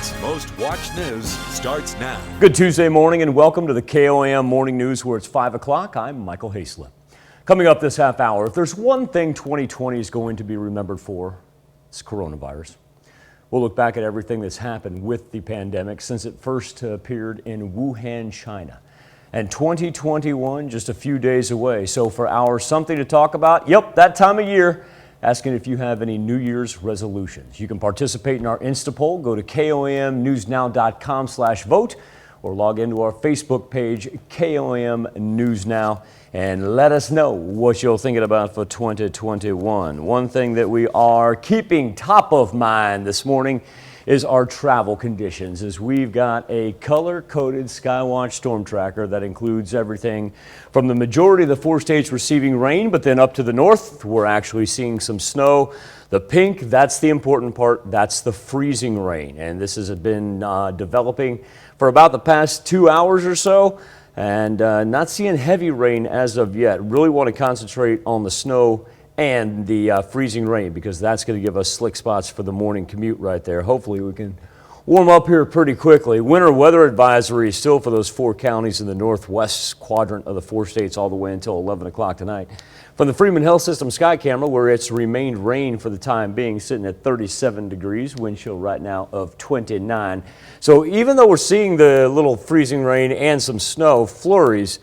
Wisconsin's most watched news starts now. Good Tuesday morning and welcome to the KOAM Morning News where it's 5 o'clock. I'm Michael Haislip. Coming up this half hour, if there's one thing 2020 is going to be remembered for, it's coronavirus. We'll look back at everything that's happened with the pandemic since it first appeared in Wuhan, China. And 2021 just a few days away. So for our something to talk about, yep, that time of year, asking if you have any New Year's resolutions. You can participate in our Insta poll. Go to komnewsnow.com/vote or log into our Facebook page, KOM News Now, and let us know what you're thinking about for 2021. One thing that we are keeping top of mind this morning is our travel conditions, as we've got a color-coded Skywatch storm tracker that includes everything from the majority of the 4 states receiving rain, but then up to the north, we're actually seeing some snow. The pink, that's the important part, that's the freezing rain. And this has been developing for about the past 2 hours or so, and not seeing heavy rain as of yet. Really want to concentrate on the snow and the freezing rain, because that's going to give us slick spots for the morning commute right there. Hopefully we can warm up here pretty quickly. Winter weather advisory still for those 4 counties in the northwest quadrant of the 4 states all the way until 11 o'clock tonight. From the Freeman Health System sky camera, where it's remained rain for the time being, sitting at 37 degrees, wind chill right now of 29. So even though we're seeing the little freezing rain and some snow flurries,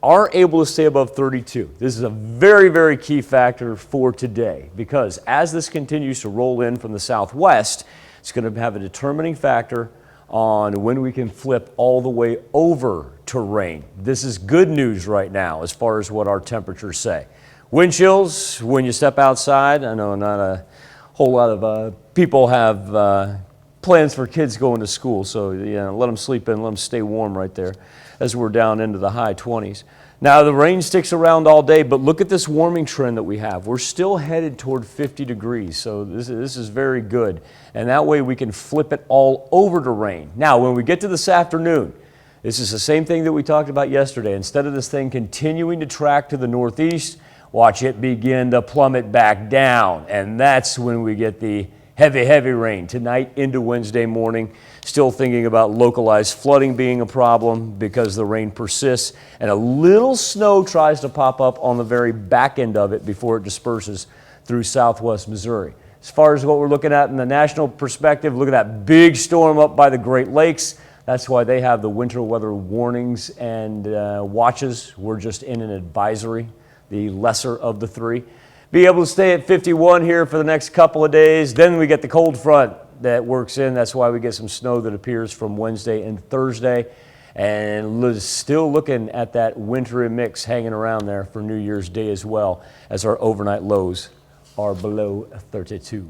are able to stay above 32. This is a very, very key factor for today, because as this continues to roll in from the southwest, it's going to have a determining factor on when we can flip all the way over to rain. This is good news right now as far as what our temperatures say. Wind chills when you step outside. I know not a whole lot of people have plans for kids going to school, so let them sleep in, let them stay warm right there as we're down into the high 20s. Now the rain sticks around all day, but look at this warming trend that we have. We're still headed toward 50 degrees, so this is very good. And that way we can flip it all over to rain. Now when we get to this afternoon, this is the same thing that we talked about yesterday. Instead of this thing continuing to track to the northeast, watch it begin to plummet back down. And that's when we get the heavy, heavy rain tonight into Wednesday morning. Still thinking about localized flooding being a problem because the rain persists, and a little snow tries to pop up on the very back end of it before it disperses through southwest Missouri. As far as what we're looking at in the national perspective, look at that big storm up by the Great Lakes. That's why they have the winter weather warnings and watches. We're just in an advisory, the lesser of the 3. Be able to stay at 51 here for the next couple of days. Then we get the cold front that works in. That's why we get some snow that appears from Wednesday and Thursday. And still looking at that wintry mix hanging around there for New Year's Day as well, as our overnight lows are below 32.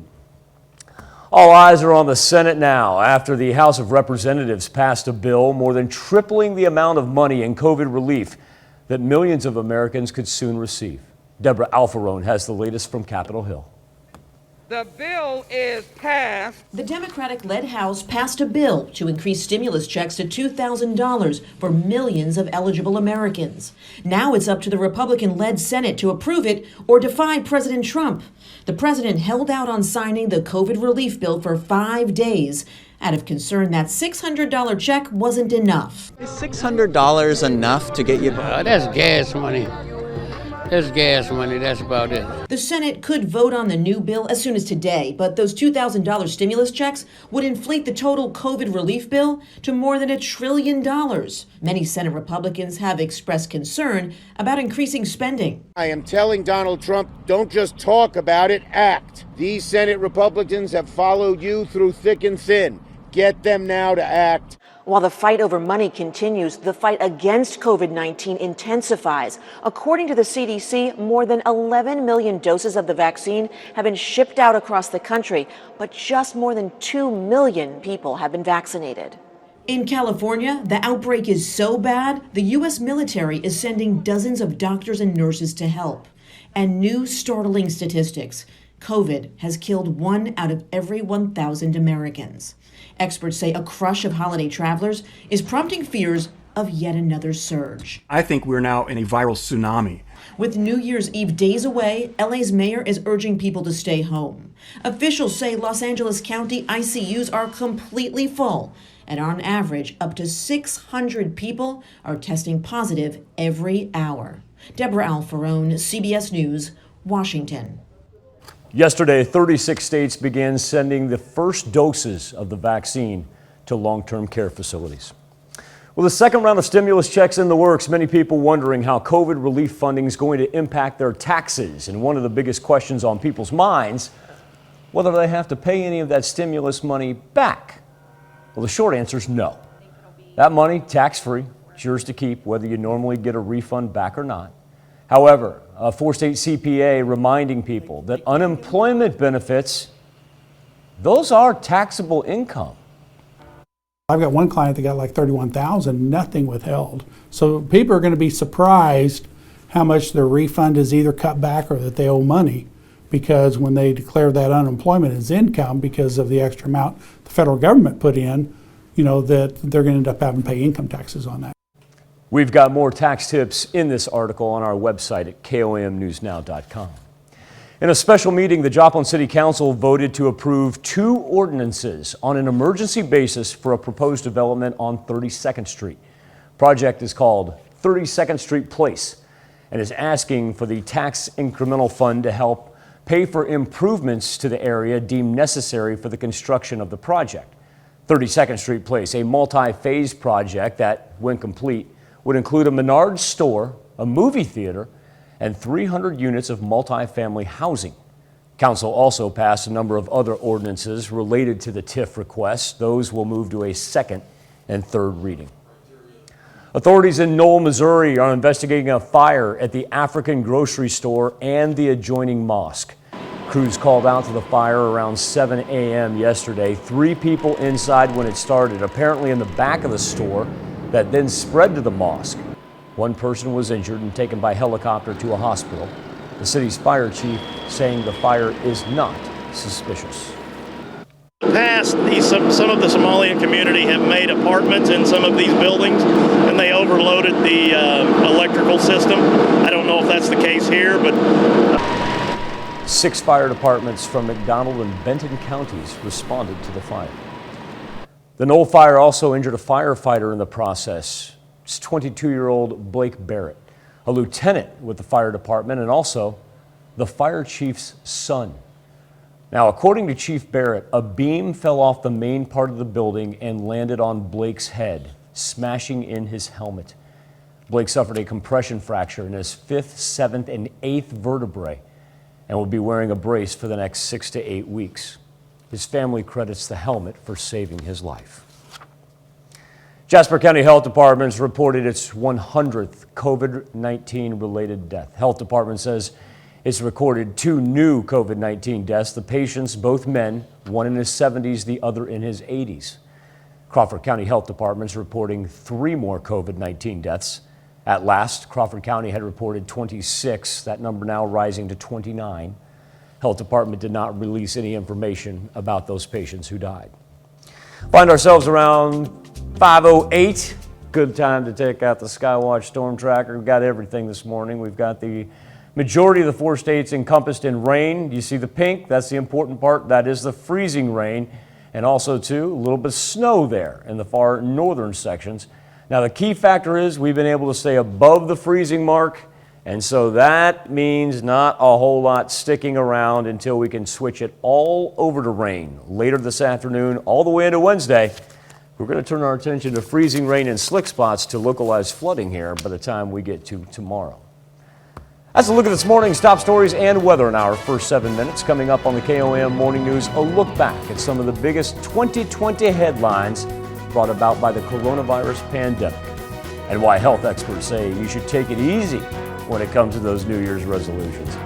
All eyes are on the Senate now after the House of Representatives passed a bill more than tripling the amount of money in COVID relief that millions of Americans could soon receive. Deborah Alfarone has the latest from Capitol Hill. The bill is passed. The Democratic-led House passed a bill to increase stimulus checks to $2,000 for millions of eligible Americans. Now it's up to the Republican-led Senate to approve it or defy President Trump. The president held out on signing the COVID relief bill for 5 days out of concern that $600 check wasn't enough. Is $600 enough to get you by? That's gas money. That's gas money, that's about it. The Senate could vote on the new bill as soon as today, but those $2,000 stimulus checks would inflate the total COVID relief bill to more than $1 trillion. Many Senate Republicans have expressed concern about increasing spending. I am telling Donald Trump, don't just talk about it, act. These Senate Republicans have followed you through thick and thin. Get them now to act. While the fight over money continues, the fight against COVID-19 intensifies. According to the CDC, more than 11 million doses of the vaccine have been shipped out across the country, but just more than 2 million people have been vaccinated. In California, the outbreak is so bad, the U.S. military is sending dozens of doctors and nurses to help. And new startling statistics. COVID has killed 1 out of every 1,000 Americans. Experts say a crush of holiday travelers is prompting fears of yet another surge. I think we're now in a viral tsunami. With New Year's Eve days away, LA's mayor is urging people to stay home. Officials say Los Angeles County ICUs are completely full, and on average, up to 600 people are testing positive every hour. Deborah Alfarone, CBS News, Washington. Yesterday, 36 states began sending the first doses of the vaccine to long-term care facilities. With a second round of stimulus checks in the works, many people wondering how COVID relief funding is going to impact their taxes. And one of the biggest questions on people's minds, whether they have to pay any of that stimulus money back. Well, the short answer is no. That money, tax-free, is yours to keep, whether you normally get a refund back or not. However, a four-state CPA reminding people that unemployment benefits, those are taxable income. I've got one client that got like $31,000, nothing withheld. So people are going to be surprised how much their refund is either cut back or that they owe money, because when they declare that unemployment as income because of the extra amount the federal government put in, you know, that they're going to end up having to pay income taxes on that. We've got more tax tips in this article on our website at KOAMnewsnow.com. In a special meeting, the Joplin City Council voted to approve 2 ordinances on an emergency basis for a proposed development on 32nd Street. Project is called 32nd Street Place and is asking for the tax incremental fund to help pay for improvements to the area deemed necessary for the construction of the project. 32nd Street Place, a multi-phase project that, when complete, would include a Menards store, a movie theater, and 300 units of multifamily housing. Council also passed a number of other ordinances related to the TIF request. Those will move to a second and third reading. Authorities in Knoll, Missouri are investigating a fire at the African grocery store and the adjoining mosque. Crews called out to the fire around 7 a.m. yesterday. 3 people inside when it started, apparently in the back of the store, that then spread to the mosque. 1 person was injured and taken by helicopter to a hospital. The city's fire chief saying the fire is not suspicious. In the past, some of the Somalian community have made apartments in some of these buildings, and they overloaded the electrical system. I don't know if that's the case here, but 6 fire departments from McDonald and Benton counties responded to the fire. The Knoll fire also injured a firefighter in the process. It's 22-year-old Blake Barrett, a lieutenant with the fire department and also the fire chief's son. Now, according to Chief Barrett, a beam fell off the main part of the building and landed on Blake's head, smashing in his helmet. Blake suffered a compression fracture in his 5th, 7th, and 8th vertebrae and will be wearing a brace for the next 6 to 8 weeks. His family credits the helmet for saving his life. Jasper County Health Department's reported its 100th COVID-19 related death. Health Department says it's recorded 2 new COVID-19 deaths. The patients, both men, one in his 70s, the other in his 80s. Crawford County Health Department's reporting 3 more COVID-19 deaths. At last, Crawford County had reported 26, that number now rising to 29. Health Department did not release any information about those patients who died. Find ourselves around 5:08. Good time to take out the Skywatch storm tracker. We've got everything this morning. We've got the majority of the 4 states encompassed in rain. You see the pink? That's the important part. That is the freezing rain. And also, too, a little bit of snow there in the far northern sections. Now, the key factor is we've been able to stay above the freezing mark. And so that means not a whole lot sticking around until we can switch it all over to rain later this afternoon, all the way into Wednesday. We're going to turn our attention to freezing rain and slick spots to localized flooding here by the time we get to tomorrow. That's a look at this morning's top stories and weather in our first 7 minutes. Coming up on the KOAM Morning News, a look back at some of the biggest 2020 headlines brought about by the coronavirus pandemic and why health experts say you should take it easy when it comes to those New Year's resolutions.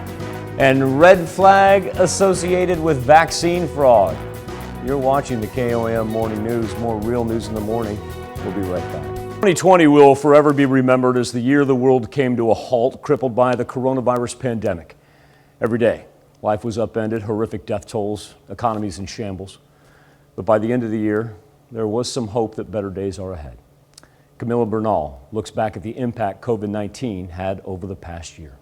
And red flag associated with vaccine fraud. You're watching the KOAM Morning News. More real news in the morning. We'll be right back. 2020 will forever be remembered as the year the world came to a halt, crippled by the coronavirus pandemic. Every day, life was upended, horrific death tolls, economies in shambles. But by the end of the year, there was some hope that better days are ahead. Camilla Bernal looks back at the impact COVID-19 had over the past year.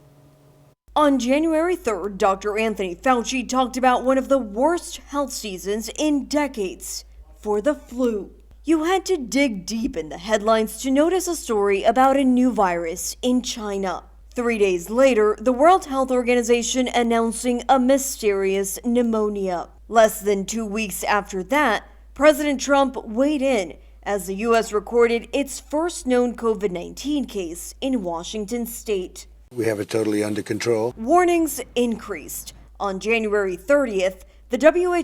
On January 3rd, Dr. Anthony Fauci talked about one of the worst health seasons in decades for the flu. You had to dig deep in the headlines to notice a story about a new virus in China. 3 days later, the World Health Organization announcing a mysterious pneumonia. Less than 2 weeks after that, President Trump weighed in as the U.S. recorded its first known COVID-19 case in Washington state. We have it totally under control. Warnings increased. On January 30th, the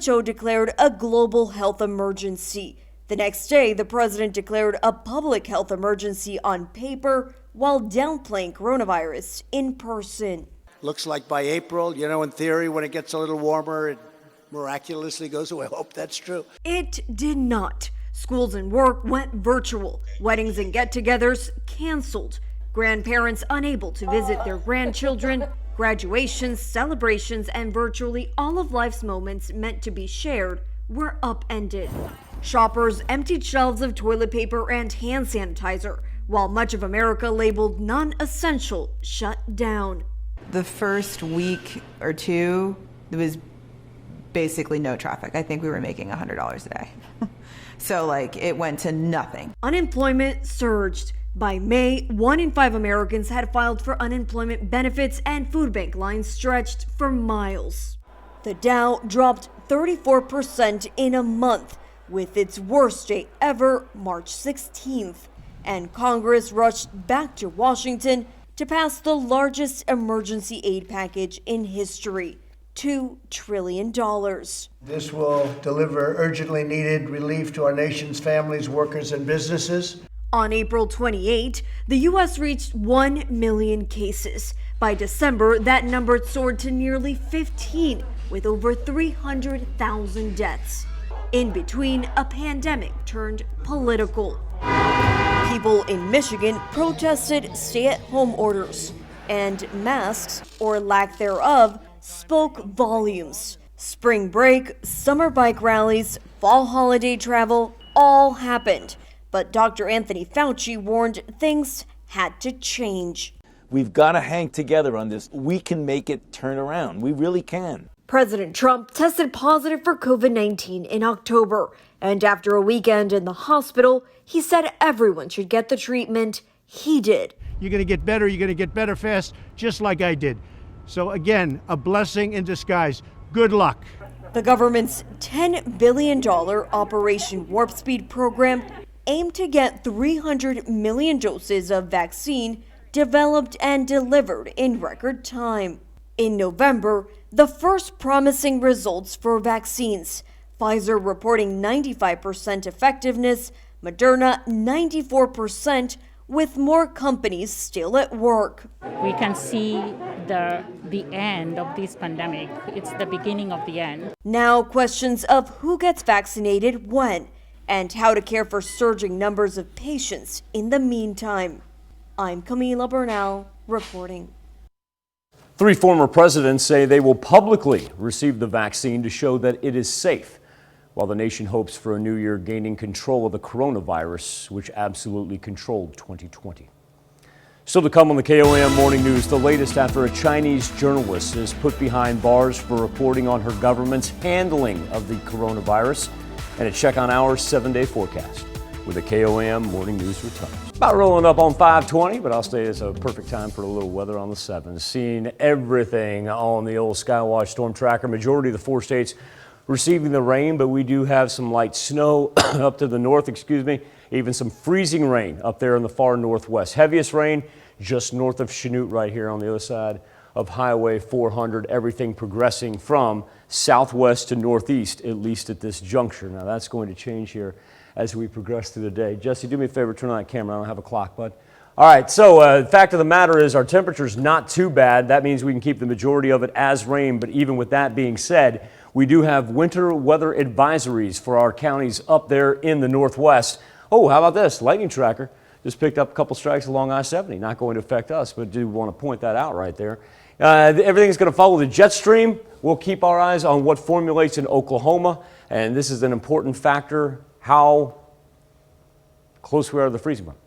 WHO declared a global health emergency. The next day, the president declared a public health emergency on paper while downplaying coronavirus in person. Looks like by April, in theory, when it gets a little warmer, it miraculously goes away. I hope that's true. It did not. Schools and work went virtual. Weddings and get-togethers canceled. Grandparents unable to visit their grandchildren. Graduations, celebrations, and virtually all of life's moments meant to be shared were upended. Shoppers emptied shelves of toilet paper and hand sanitizer, while much of America labeled non-essential shut down. The first week or two, there was basically no traffic. I think we were making $100 a day. So it went to nothing. Unemployment surged. By May, 1 in 5 Americans had filed for unemployment benefits and food bank lines stretched for miles. The Dow dropped 34% in a month, with its worst day ever, March 16th. And Congress rushed back to Washington to pass the largest emergency aid package in history, $2 trillion. This will deliver urgently needed relief to our nation's families, workers, and businesses. On April 28, the U.S. reached 1 million cases. By December, that number soared to nearly 15, with over 300,000 deaths. In between, a pandemic turned political. People in Michigan protested stay-at-home orders, and masks, or lack thereof, spoke volumes. Spring break, summer bike rallies, fall holiday travel, all happened. But Dr. Anthony Fauci warned things had to change. We've got to hang together on this. We can make it turn around. We really can. President Trump tested positive for COVID-19 in October, and after a weekend in the hospital, he said everyone should get the treatment he did. You're going to get better. You're going to get better fast, just like I did. So again, a blessing in disguise. Good luck. The government's $10 billion Operation Warp Speed program aimed to get 300 million doses of vaccine developed and delivered in record time. In November, the first promising results for vaccines. Pfizer reporting 95% effectiveness, Moderna 94%, with more companies still at work. We can see the end of this pandemic. It's the beginning of the end. Now questions of who gets vaccinated when, and how to care for surging numbers of patients in the meantime. I'm Camila Bernal reporting. 3 former presidents say they will publicly receive the vaccine to show that it is safe, while the nation hopes for a new year gaining control of the coronavirus, which absolutely controlled 2020. Still to come on the KOAM Morning News, the latest after a Chinese journalist is put behind bars for reporting on her government's handling of the coronavirus, and a check on our 7-day forecast with the KOAM Morning News returns. About rolling up on 5:20, but I'll say it's a perfect time for a little weather on the 7th. Seeing everything on the old Skywatch storm tracker. Majority of the 4 states receiving the rain, but we do have some light snow up to the north, even some freezing rain up there in the far northwest. Heaviest rain just north of Chanute right here on the other side of Highway 400, everything progressing from southwest to northeast, at least at this juncture. Now that's going to change here as we progress through the day. Jesse, do me a favor, turn on that camera. I don't have a clock, bud. All right, so the fact of the matter is our temperature's not too bad. That means we can keep the majority of it as rain, but even with that being said, we do have winter weather advisories for our counties up there in the northwest. Oh, how about this? Lightning tracker just picked up a couple strikes along I-70. Not going to affect us, but do want to point that out right there. Everything's going to follow the jet stream. We'll keep our eyes on what formulates in Oklahoma, and this is an important factor, how close we are to the freezing point.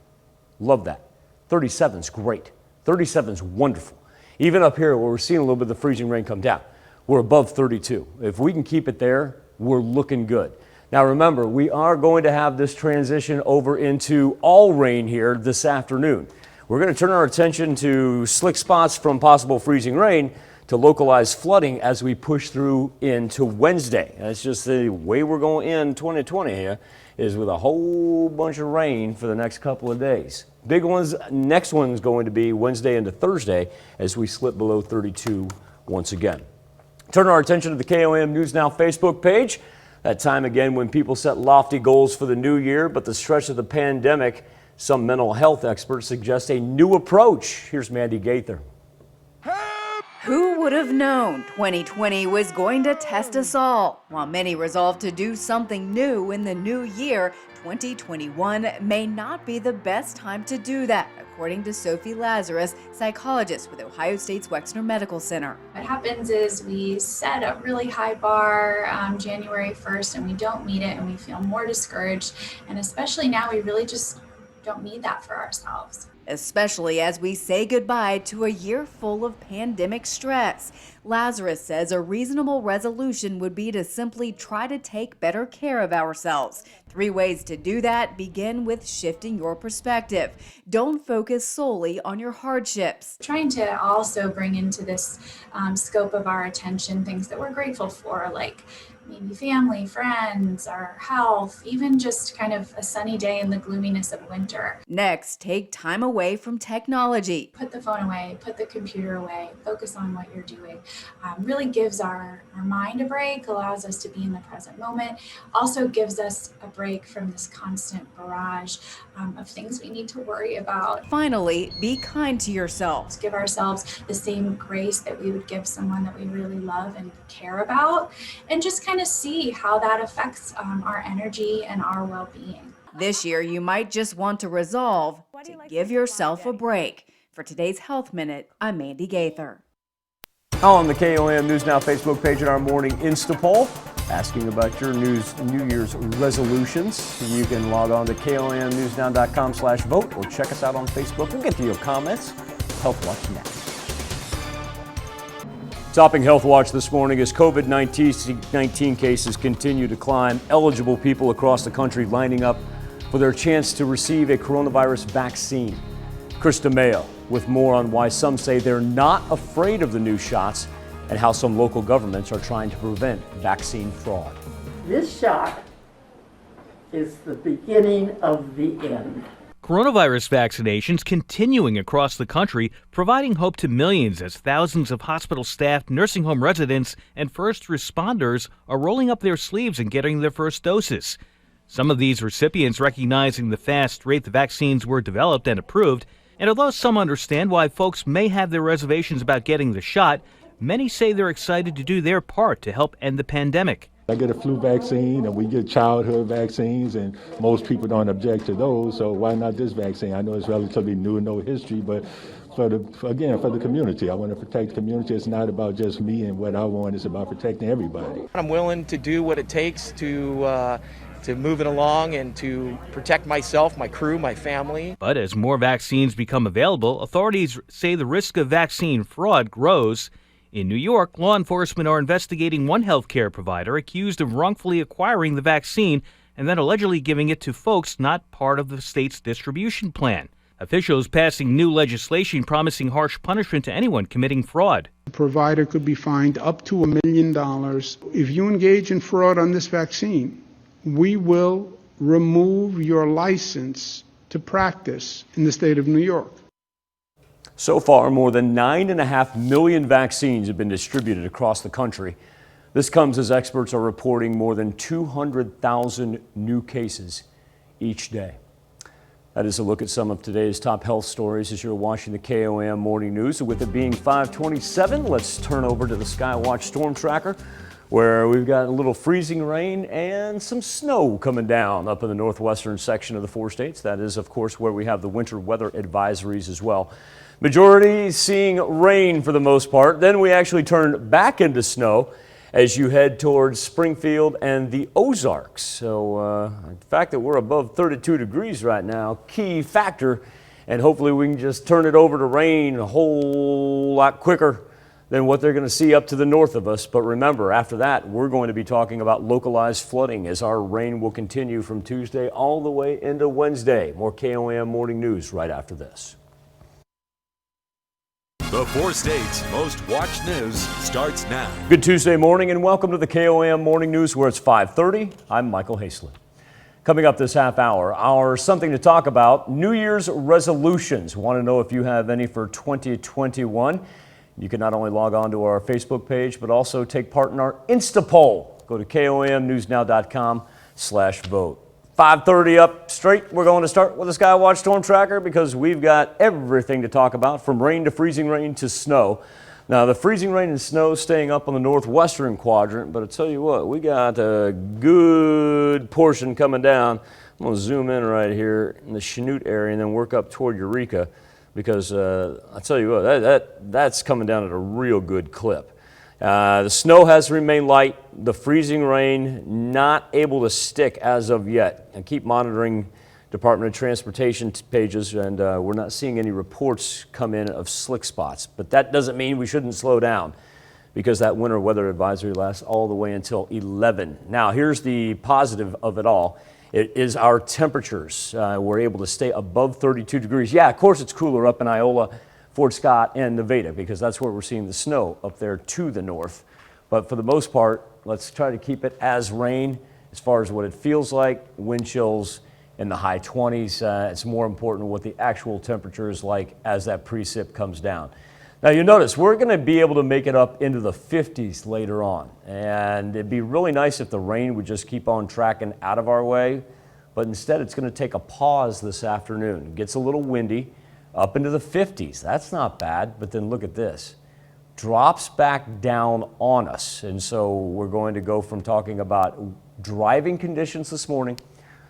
Love that. 37's great. 37's wonderful. Even up here where we're seeing a little bit of the freezing rain come down, we're above 32. If we can keep it there, we're looking good. Now remember, we are going to have this transition over into all rain here this afternoon. We're going to turn our attention to slick spots from possible freezing rain to localized flooding as we push through into Wednesday. That's just the way we're going in 2020 here, is with a whole bunch of rain for the next couple of days. Big ones, next one's going to be Wednesday into Thursday as we slip below 32 once again. Turn our attention to the KOAM News Now Facebook page. That time again when people set lofty goals for the new year, but the stretch of the pandemic, some mental health experts suggest a new approach. Here's Mandy Gaither. Who would have known 2020 was going to test us all? While many resolve to do something new in the new year, 2021 may not be the best time to do that, according to Sophie Lazarus, psychologist with Ohio State's Wexner Medical Center. What happens is we set a really high bar January 1st and we don't meet it and we feel more discouraged. And especially now, we really just don't need that for ourselves. Especially as we say goodbye to a year full of pandemic stress. Lazarus says a reasonable resolution would be to simply try to take better care of ourselves. 3 ways to do that begin with shifting your perspective. Don't focus solely on your hardships. Trying to also bring into this scope of our attention things that we're grateful for, like maybe family, friends, our health, even just kind of a sunny day in the gloominess of winter. Next, take time away from technology. Put the phone away, put the computer away, focus on what you're doing. Really gives our mind a break, allows us to be in the present moment, also gives us a break from this constant barrage of things we need to worry about. Finally, be kind to yourself. Give ourselves the same grace that we would give someone that we really love and care about, and just kind of see how that affects our energy and our well-being. This year, you might just want to resolve to give yourself a break. For today's Health Minute, I'm Mandy Gaither. On the KOAM News Now Facebook page in our morning Insta poll, asking about your New Year's resolutions. You can log on to KOAMnewsnow.com/vote or check us out on Facebook. We'll get to your comments. Health Watch next. Topping Health Watch this morning as COVID-19 cases continue to climb. Eligible people across the country lining up for their chance to receive a coronavirus vaccine. Krista Mayo with more on why some say they're not afraid of the new shots and how some local governments are trying to prevent vaccine fraud. This shot is the beginning of the end. Coronavirus vaccinations continuing across the country, providing hope to millions as thousands of hospital staff, nursing home residents, and first responders are rolling up their sleeves and getting their first doses. Some of these recipients recognizing the fast rate the vaccines were developed and approved, and although some understand why folks may have their reservations about getting the shot, many say they're excited to do their part to help end the pandemic. I get a flu vaccine and we get childhood vaccines and most people don't object to those, so why not this vaccine? I know it's relatively new and no history, but for the community. I want to protect the community. It's not about just me and what I want, it's about protecting everybody. I'm willing to do what it takes to move it along and to protect myself, my crew, my family. But as more vaccines become available, authorities say the risk of vaccine fraud grows. In New York, law enforcement are investigating one healthcare provider accused of wrongfully acquiring the vaccine and then allegedly giving it to folks not part of the state's distribution plan. Officials passing new legislation promising harsh punishment to anyone committing fraud. The provider could be fined up to $1 million. If you engage in fraud on this vaccine, we will remove your license to practice in the state of New York. So far, more than 9.5 million vaccines have been distributed across the country. This comes as experts are reporting more than 200,000 new cases each day. That is a look at some of today's top health stories as you're watching the KOAM Morning News. With it being 5:27, let's turn over to the Skywatch Storm Tracker, where we've got a little freezing rain and some snow coming down up in the northwestern section of the 4 states. That is, of course, where we have the winter weather advisories as well. Majority seeing rain for the most part. Then we actually turn back into snow as you head towards Springfield and the Ozarks. So the fact that we're above 32 degrees right now, key factor and hopefully we can just turn it over to rain a whole lot quicker than what they're going to see up to the north of us. But remember, after that, we're going to be talking about localized flooding as our rain will continue from Tuesday all the way into Wednesday. More KOAM Morning News right after this. The 4 states' most watched news starts now. Good Tuesday morning and welcome to the KOAM Morning News where it's 5:30. I'm Michael Haslett. Coming up this half hour, our Something to Talk About, New Year's resolutions. Want to know if you have any for 2021? You can not only log on to our Facebook page, but also take part in our Insta poll. Go to KOAMnewsnow.com/vote. 5:30 up straight. We're going to start with the Skywatch storm tracker because we've got everything to talk about, from rain to freezing rain to snow. Now, the freezing rain and snow staying up on the northwestern quadrant, but I tell you what, we got a good portion coming down. I'm going to zoom in right here in the Chanute area and then work up toward Eureka, because I tell you what, that's coming down at a real good clip. The snow has remained light. The freezing rain not able to stick as of yet. And keep monitoring Department of Transportation pages, and we're not seeing any reports come in of slick spots. But that doesn't mean we shouldn't slow down, because that winter weather advisory lasts all the way until 11. Now, here's the positive of it all. It is our temperatures. We're able to stay above 32 degrees. Yeah, of course it's cooler up in Iola, Fort Scott, and Nevada, because that's where we're seeing the snow up there to the north. But for the most part, let's try to keep it as rain as far as what it feels like. Wind chills in the high 20s. It's more important what the actual temperature is like as that precip comes down. Now, you notice we're going to be able to make it up into the 50s later on. And it'd be really nice if the rain would just keep on tracking out of our way. But instead, it's going to take a pause this afternoon. It gets a little windy, up into the 50s. That's not bad. But then look at this. Drops back down on us. And so we're going to go from talking about driving conditions this morning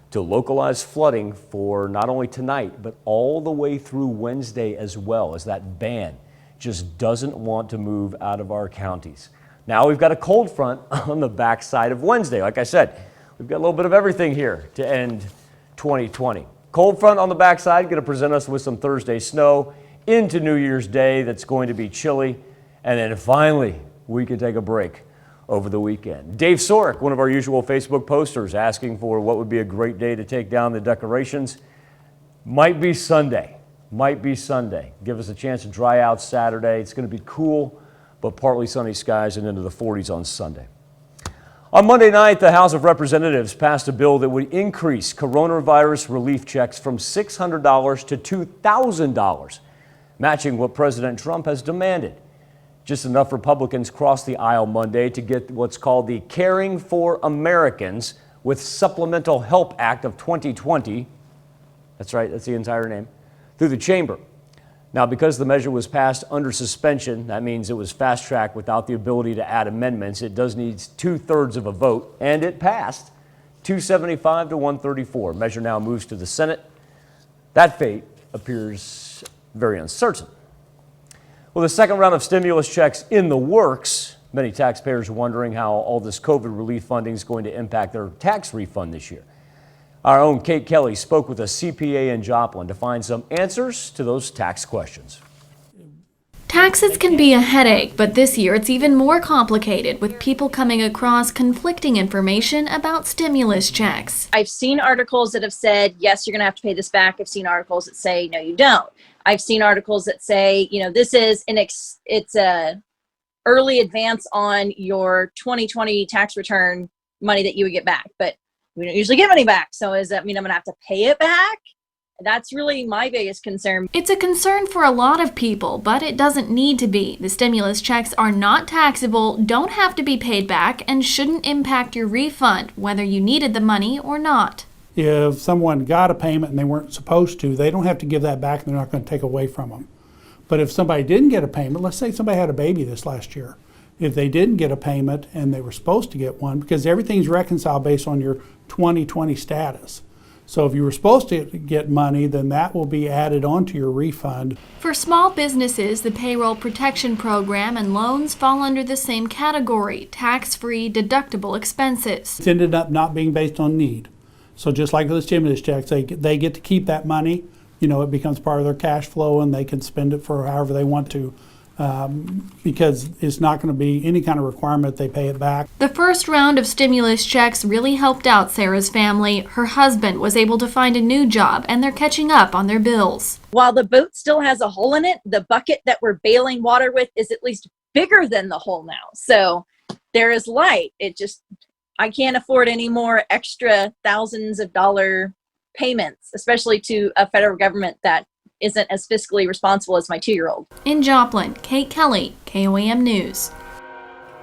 to localized flooding for not only tonight, but all the way through Wednesday as well, as that band just doesn't want to move out of our counties. Now we've got a cold front on the backside of Wednesday. Like I said, we've got a little bit of everything here to end 2020. Cold front on the backside going to present us with some Thursday snow into New Year's Day that's going to be chilly. And then finally, we can take a break over the weekend. Dave Sorek, one of our usual Facebook posters, asking for what would be a great day to take down the decorations. Might be Sunday. Might be Sunday. Give us a chance to dry out Saturday. It's going to be cool, but partly sunny skies and into the 40s on Sunday. On Monday night, the House of Representatives passed a bill that would increase coronavirus relief checks from $600 to $2,000, matching what President Trump has demanded. Just enough Republicans crossed the aisle Monday to get what's called the Caring for Americans with Supplemental Help Act of 2020. That's right, that's the entire name. Through the chamber. Now, because the measure was passed under suspension, that means it was fast-tracked without the ability to add amendments. It does need 2/3 of a vote, and it passed 275 to 134. Measure now moves to the Senate. That fate appears very uncertain. Well, the second round of stimulus checks in the works. Many taxpayers are wondering how all this COVID relief funding is going to impact their tax refund this year. Our own Kate Kelly spoke with a CPA in Joplin to find some answers to those tax questions. Taxes can be a headache, but this year it's even more complicated, with people coming across conflicting information about stimulus checks. I've seen articles that have said, yes, you're going to have to pay this back. I've seen articles that say, no, you don't. I've seen articles that say, this is it's a early advance on your 2020 tax return money that you would get back, but we don't usually get money back. So does that mean I'm going to have to pay it back? That's really my biggest concern. It's a concern for a lot of people, but it doesn't need to be. The stimulus checks are not taxable, don't have to be paid back, and shouldn't impact your refund, whether you needed the money or not. If someone got a payment and they weren't supposed to, they don't have to give that back, and they're not going to take away from them. But if somebody didn't get a payment, let's say somebody had a baby this last year, if they didn't get a payment and they were supposed to get one, because everything's reconciled based on your 2020 status. So if you were supposed to get money, then that will be added onto your refund. For small businesses, the Payroll Protection Program and loans fall under the same category, tax-free deductible expenses. It ended up not being based on need. So just like with the stimulus checks, they get to keep that money it becomes part of their cash flow and they can spend it for however they want to. Because it's not going to be any kind of requirement they pay it back. The first round of stimulus checks really helped out Sarah's family. Her husband was able to find a new job, and they're catching up on their bills. While the boat still has a hole in it, the bucket that we're bailing water with is at least bigger than the hole now. So there is light. I can't afford any more extra thousands of dollar payments, especially to a federal government that isn't as fiscally responsible as my 2-year-old. In Joplin, Kate Kelly, KOAM News.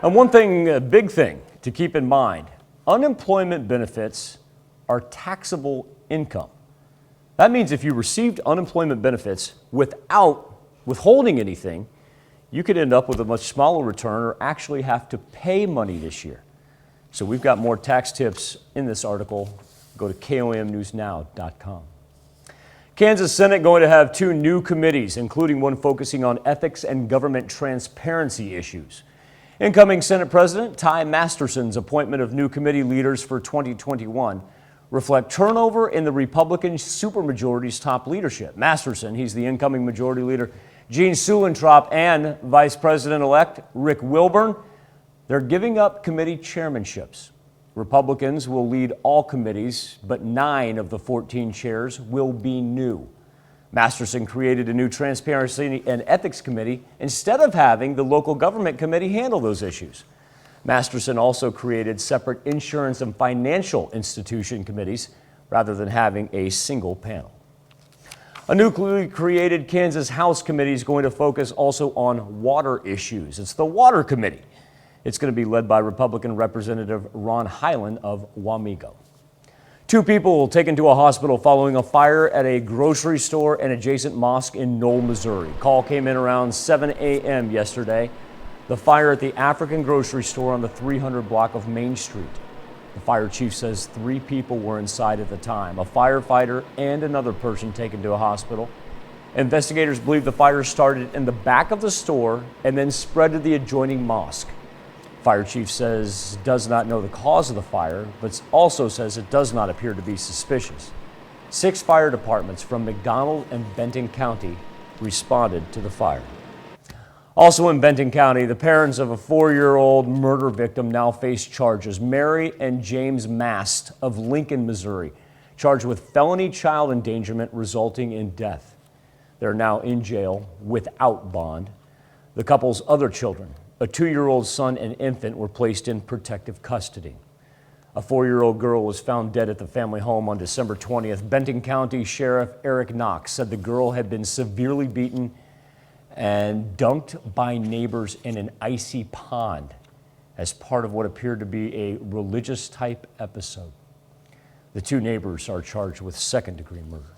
And one thing, a big thing to keep in mind, unemployment benefits are taxable income. That means if you received unemployment benefits without withholding anything, you could end up with a much smaller return or actually have to pay money this year. So we've got more tax tips in this article. Go to KOAMnewsnow.com. Kansas Senate going to have 2 new committees, including one focusing on ethics and government transparency issues. Incoming Senate President Ty Masterson's appointment of new committee leaders for 2021 reflect turnover in the Republican supermajority's top leadership. Masterson, he's the incoming majority leader, Gene Sulentrop, and Vice President-elect Rick Wilburn, they're giving up committee chairmanships. Republicans will lead all committees, but 9 of the 14 chairs will be new. Masterson created a new Transparency and Ethics Committee instead of having the local government committee handle those issues. Masterson also created separate insurance and financial institution committees rather than having a single panel. A newly created Kansas House committee is going to focus also on water issues. It's the Water Committee. It's going to be led by Republican Representative Ron Hyland of Wamego. 2 people taken to a hospital following a fire at a grocery store and adjacent mosque in Knoll, Missouri. Call came in around 7 a.m. yesterday. The fire at the African grocery store on the 300 block of Main Street. The fire chief says 3 people were inside at the time, a firefighter and another person taken to a hospital. Investigators believe the fire started in the back of the store and then spread to the adjoining mosque. Fire chief says does not know the cause of the fire, but also says it does not appear to be suspicious. 6 fire departments from McDonald and Benton County responded to the fire. Also in Benton County, the parents of a 4-year-old murder victim now face charges. Mary and James Mast of Lincoln, Missouri, charged with felony child endangerment resulting in death. They're now in jail without bond. The couple's other children, a 2-year-old son and infant, were placed in protective custody. A 4-year-old girl was found dead at the family home on December 20th. Benton County Sheriff Eric Knox said the girl had been severely beaten and dunked by neighbors in an icy pond as part of what appeared to be a religious type episode. The 2 neighbors are charged with second-degree murder.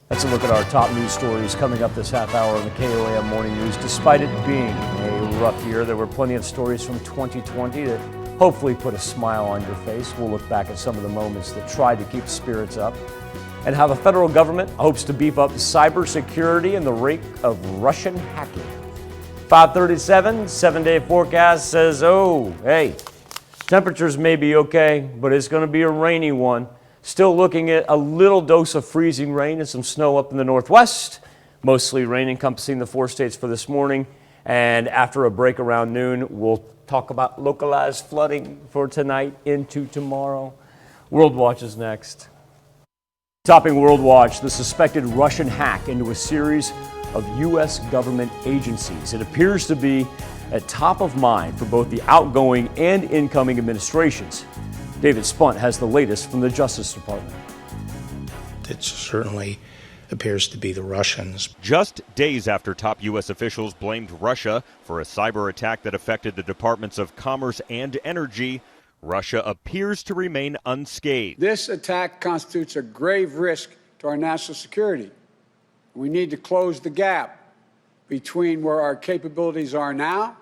That's a look at our top news stories coming up this half hour on the KOAM Morning News. Despite it being a rough year, there were plenty of stories from 2020 that hopefully put a smile on your face. We'll look back at some of the moments that tried to keep spirits up and how the federal government hopes to beef up cybersecurity in the wake of Russian hacking. 5:37, 7-day forecast says, temperatures may be okay, but it's going to be a rainy one. Still looking at a little dose of freezing rain and some snow up in the northwest. Mostly rain encompassing the 4 states for this morning. And after a break around noon, we'll talk about localized flooding for tonight into tomorrow. World Watch is next. Topping World Watch, the suspected Russian hack into a series of U.S. government agencies. It appears to be at top of mind for both the outgoing and incoming administrations. David Spunt has the latest from the Justice Department. It certainly appears to be the Russians. Just days after top U.S. officials blamed Russia for a cyber attack that affected the Departments of Commerce and Energy, Russia appears to remain unscathed. This attack constitutes a grave risk to our national security. We need to close the gap between where our capabilities are now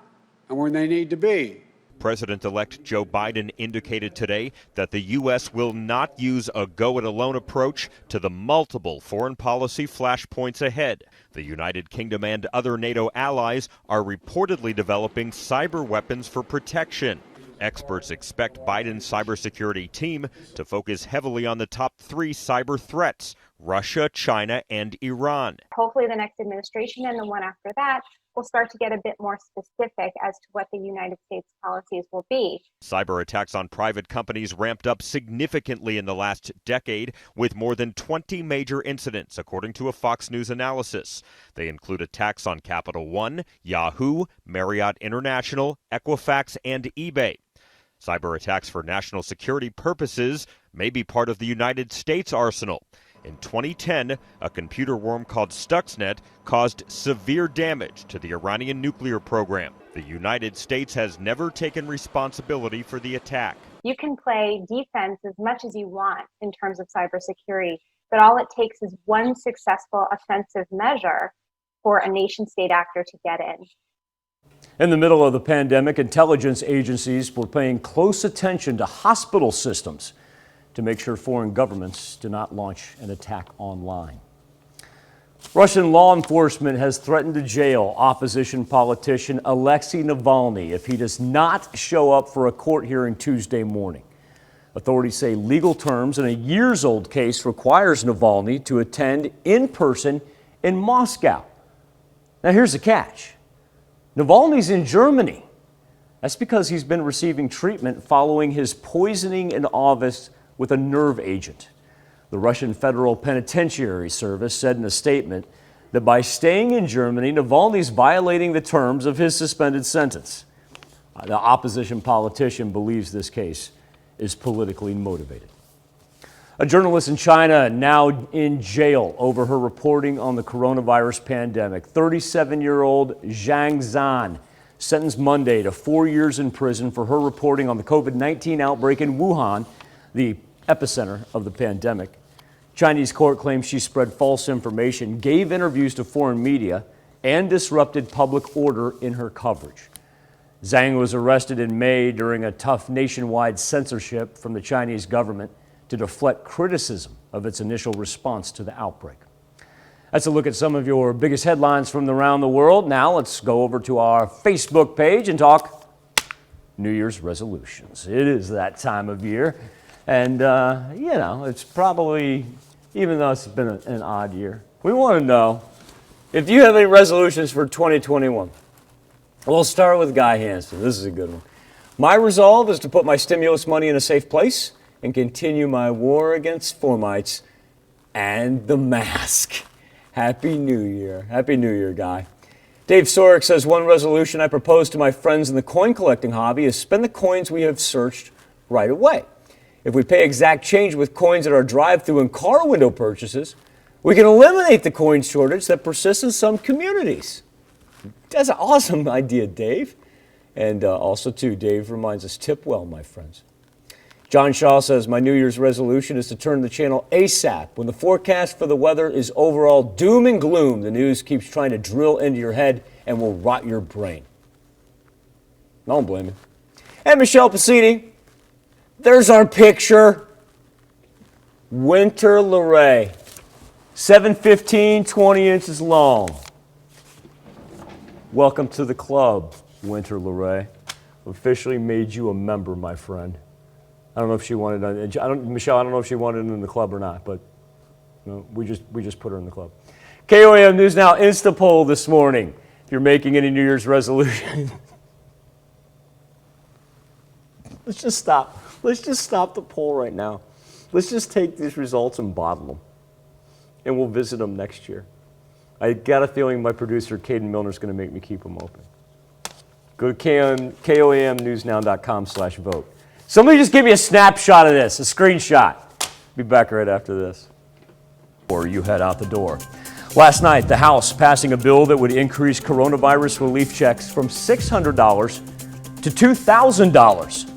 and where they need to be. President-elect Joe Biden indicated today that the U.S. will not use a go-it-alone approach to the multiple foreign policy flashpoints ahead. The United Kingdom and other NATO allies are reportedly developing cyber weapons for protection. Experts expect Biden's cybersecurity team to focus heavily on the top 3 cyber threats: Russia, China, and Iran. Hopefully the next administration and the one after that will start to get a bit more specific as to what the United States policies will be. Cyber attacks on private companies ramped up significantly in the last decade, with more than 20 major incidents, according to a Fox News analysis. They include attacks on Capital One, Yahoo, Marriott International, Equifax, and eBay. Cyber attacks for national security purposes may be part of the United States arsenal. In 2010, a computer worm called Stuxnet caused severe damage to the Iranian nuclear program. The United States has never taken responsibility for the attack. You can play defense as much as you want in terms of cybersecurity, but all it takes is one successful offensive measure for a nation-state actor to get in. In the middle of the pandemic, intelligence agencies were paying close attention to hospital systems to make sure foreign governments do not launch an attack online. Russian law enforcement has threatened to jail opposition politician Alexi Navalny if he does not show up for a court hearing Tuesday morning. Authorities say legal terms in a years-old case requires Navalny to attend in person in Moscow. Now here's the catch. Navalny's in Germany. That's because he's been receiving treatment following his poisoning in August with a nerve agent. The Russian Federal Penitentiary Service said in a statement that by staying in Germany, Navalny's violating the terms of his suspended sentence. The opposition politician believes this case is politically motivated. A journalist in China now in jail over her reporting on the coronavirus pandemic. 37-year-old Zhang Zan, sentenced Monday to 4 years in prison for her reporting on the COVID-19 outbreak in Wuhan, the epicenter of the pandemic. Chinese court claims she spread false information, gave interviews to foreign media, and disrupted public order in her coverage. Zhang was arrested in May during a tough nationwide censorship from the Chinese government to deflect criticism of its initial response to the outbreak. That's a look at some of your biggest headlines from around the world. Now let's go over to our Facebook page and talk New Year's resolutions. It is that time of year. And, it's probably, even though it's been an odd year, we want to know if you have any resolutions for 2021. We'll start with Guy Hansen. This is a good one. My resolve is to put my stimulus money in a safe place and continue my war against Formites and the mask. Happy New Year. Happy New Year, Guy. Dave Sorek says, one resolution I propose to my friends in the coin collecting hobby is spend the coins we have searched right away. If we pay exact change with coins at our drive-thru and car window purchases, we can eliminate the coin shortage that persists in some communities. That's an awesome idea, Dave. And also, too, Dave reminds us, tip well, my friends. John Shaw says, my New Year's resolution is to turn the channel ASAP. When the forecast for the weather is overall doom and gloom, the news keeps trying to drill into your head and will rot your brain. I don't blame you. And Michelle Pasini, there's our picture. Winter Luray, 7'15", 20 inches long. Welcome to the club, Winter Luray. Officially made you a member, my friend. I don't know if she wanted, Michelle, I don't know if she wanted in the club or not, but we just put her in the club. KOAM News Now Insta poll this morning. If you're making any New Year's resolution, let's just stop. Let's just stop the poll right now. Let's just take these results and bottle them, and we'll visit them next year. I got a feeling my producer, Caden Milner, is going to make me keep them open. Go to KOAMnewsnow.com/vote. Somebody just give me a snapshot of this, a screenshot. Be back right after this. Or you head out the door. Last night, the House passing a bill that would increase coronavirus relief checks from $600 to $2,000.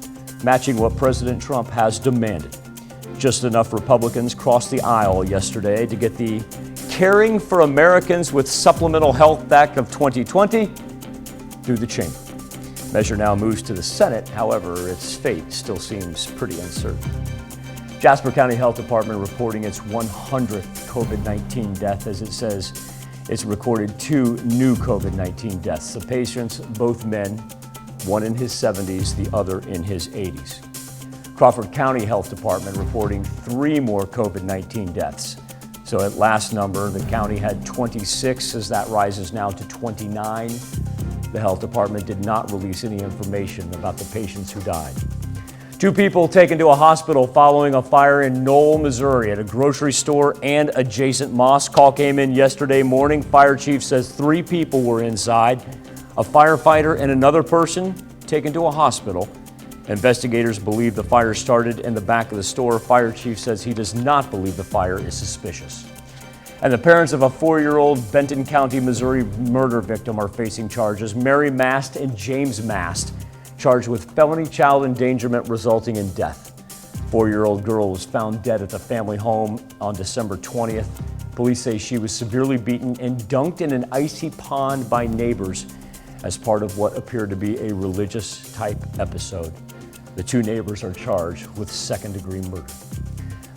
Matching what President Trump has demanded. Just enough Republicans crossed the aisle yesterday to get the Caring for Americans with Supplemental Health Act of 2020 through the chamber. Measure now moves to the Senate. However, its fate still seems pretty uncertain. Jasper County Health Department reporting its 100th COVID-19 death. As it says, it's recorded 2 new COVID-19 deaths. The patients, both men, one in his 70s, the other in his 80s. Crawford County Health Department reporting 3 more COVID-19 deaths. So at last number, the county had 26, as that rises now to 29. The health department did not release any information about the patients who died. 2 people taken to a hospital following a fire in Knoll, Missouri at a grocery store and adjacent mosque. Call came in yesterday morning. Fire chief says 3 people were inside, a firefighter and another person taken to a hospital. Investigators believe the fire started in the back of the store. Fire chief says he does not believe the fire is suspicious. And the parents of a 4-year-old Benton County, Missouri murder victim are facing charges. Mary Mast and James Mast charged with felony child endangerment resulting in death. 4-year-old girl was found dead at the family home on December 20th. Police say she was severely beaten and dunked in an icy pond by neighbors as part of what appeared to be a religious-type episode. The 2 neighbors are charged with second-degree murder.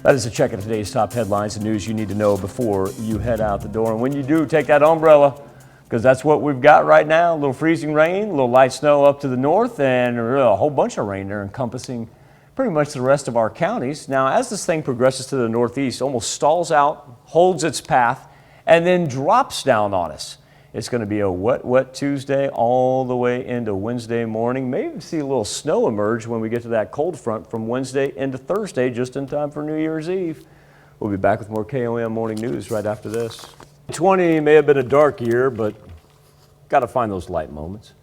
That is a check of today's top headlines and news you need to know before you head out the door. And when you do, take that umbrella, because that's what we've got right now. A little freezing rain, a little light snow up to the north, and a whole bunch of rain there encompassing pretty much the rest of our counties. Now, as this thing progresses to the northeast, almost stalls out, holds its path, and then drops down on us. It's going to be a wet, wet Tuesday all the way into Wednesday morning. Maybe see a little snow emerge when we get to that cold front from Wednesday into Thursday, just in time for New Year's Eve. We'll be back with more KOAM Morning News right after this. 2020 may have been a dark year, but got to find those light moments.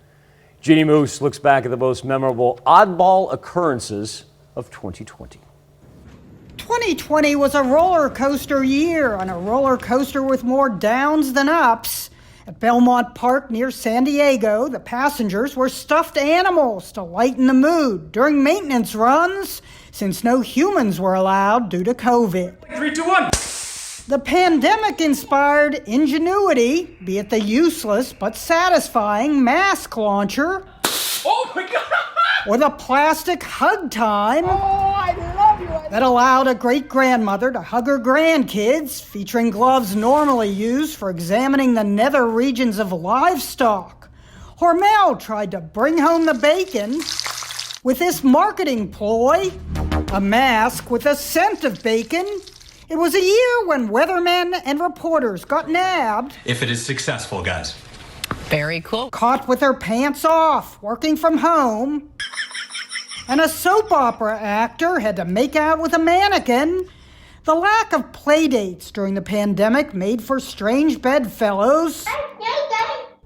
Jeannie Moose looks back at the most memorable oddball occurrences of 2020. 2020 was a roller coaster year, and a roller coaster with more downs than ups. At Belmont Park near San Diego, the passengers were stuffed animals to lighten the mood during maintenance runs, since no humans were allowed due to COVID. 3, 2, 1. The pandemic inspired ingenuity, be it the useless but satisfying mask launcher. Oh my God! Or the plastic hug time. Oh, I love you. That allowed a great-grandmother to hug her grandkids, featuring gloves normally used for examining the nether regions of livestock. Hormel tried to bring home the bacon with this marketing ploy, a mask with a scent of bacon. It was a year when weathermen and reporters got nabbed. If it is successful, guys. Very cool. Caught with their pants off, working from home. And a soap opera actor had to make out with a mannequin. The lack of play dates during the pandemic made for strange bedfellows.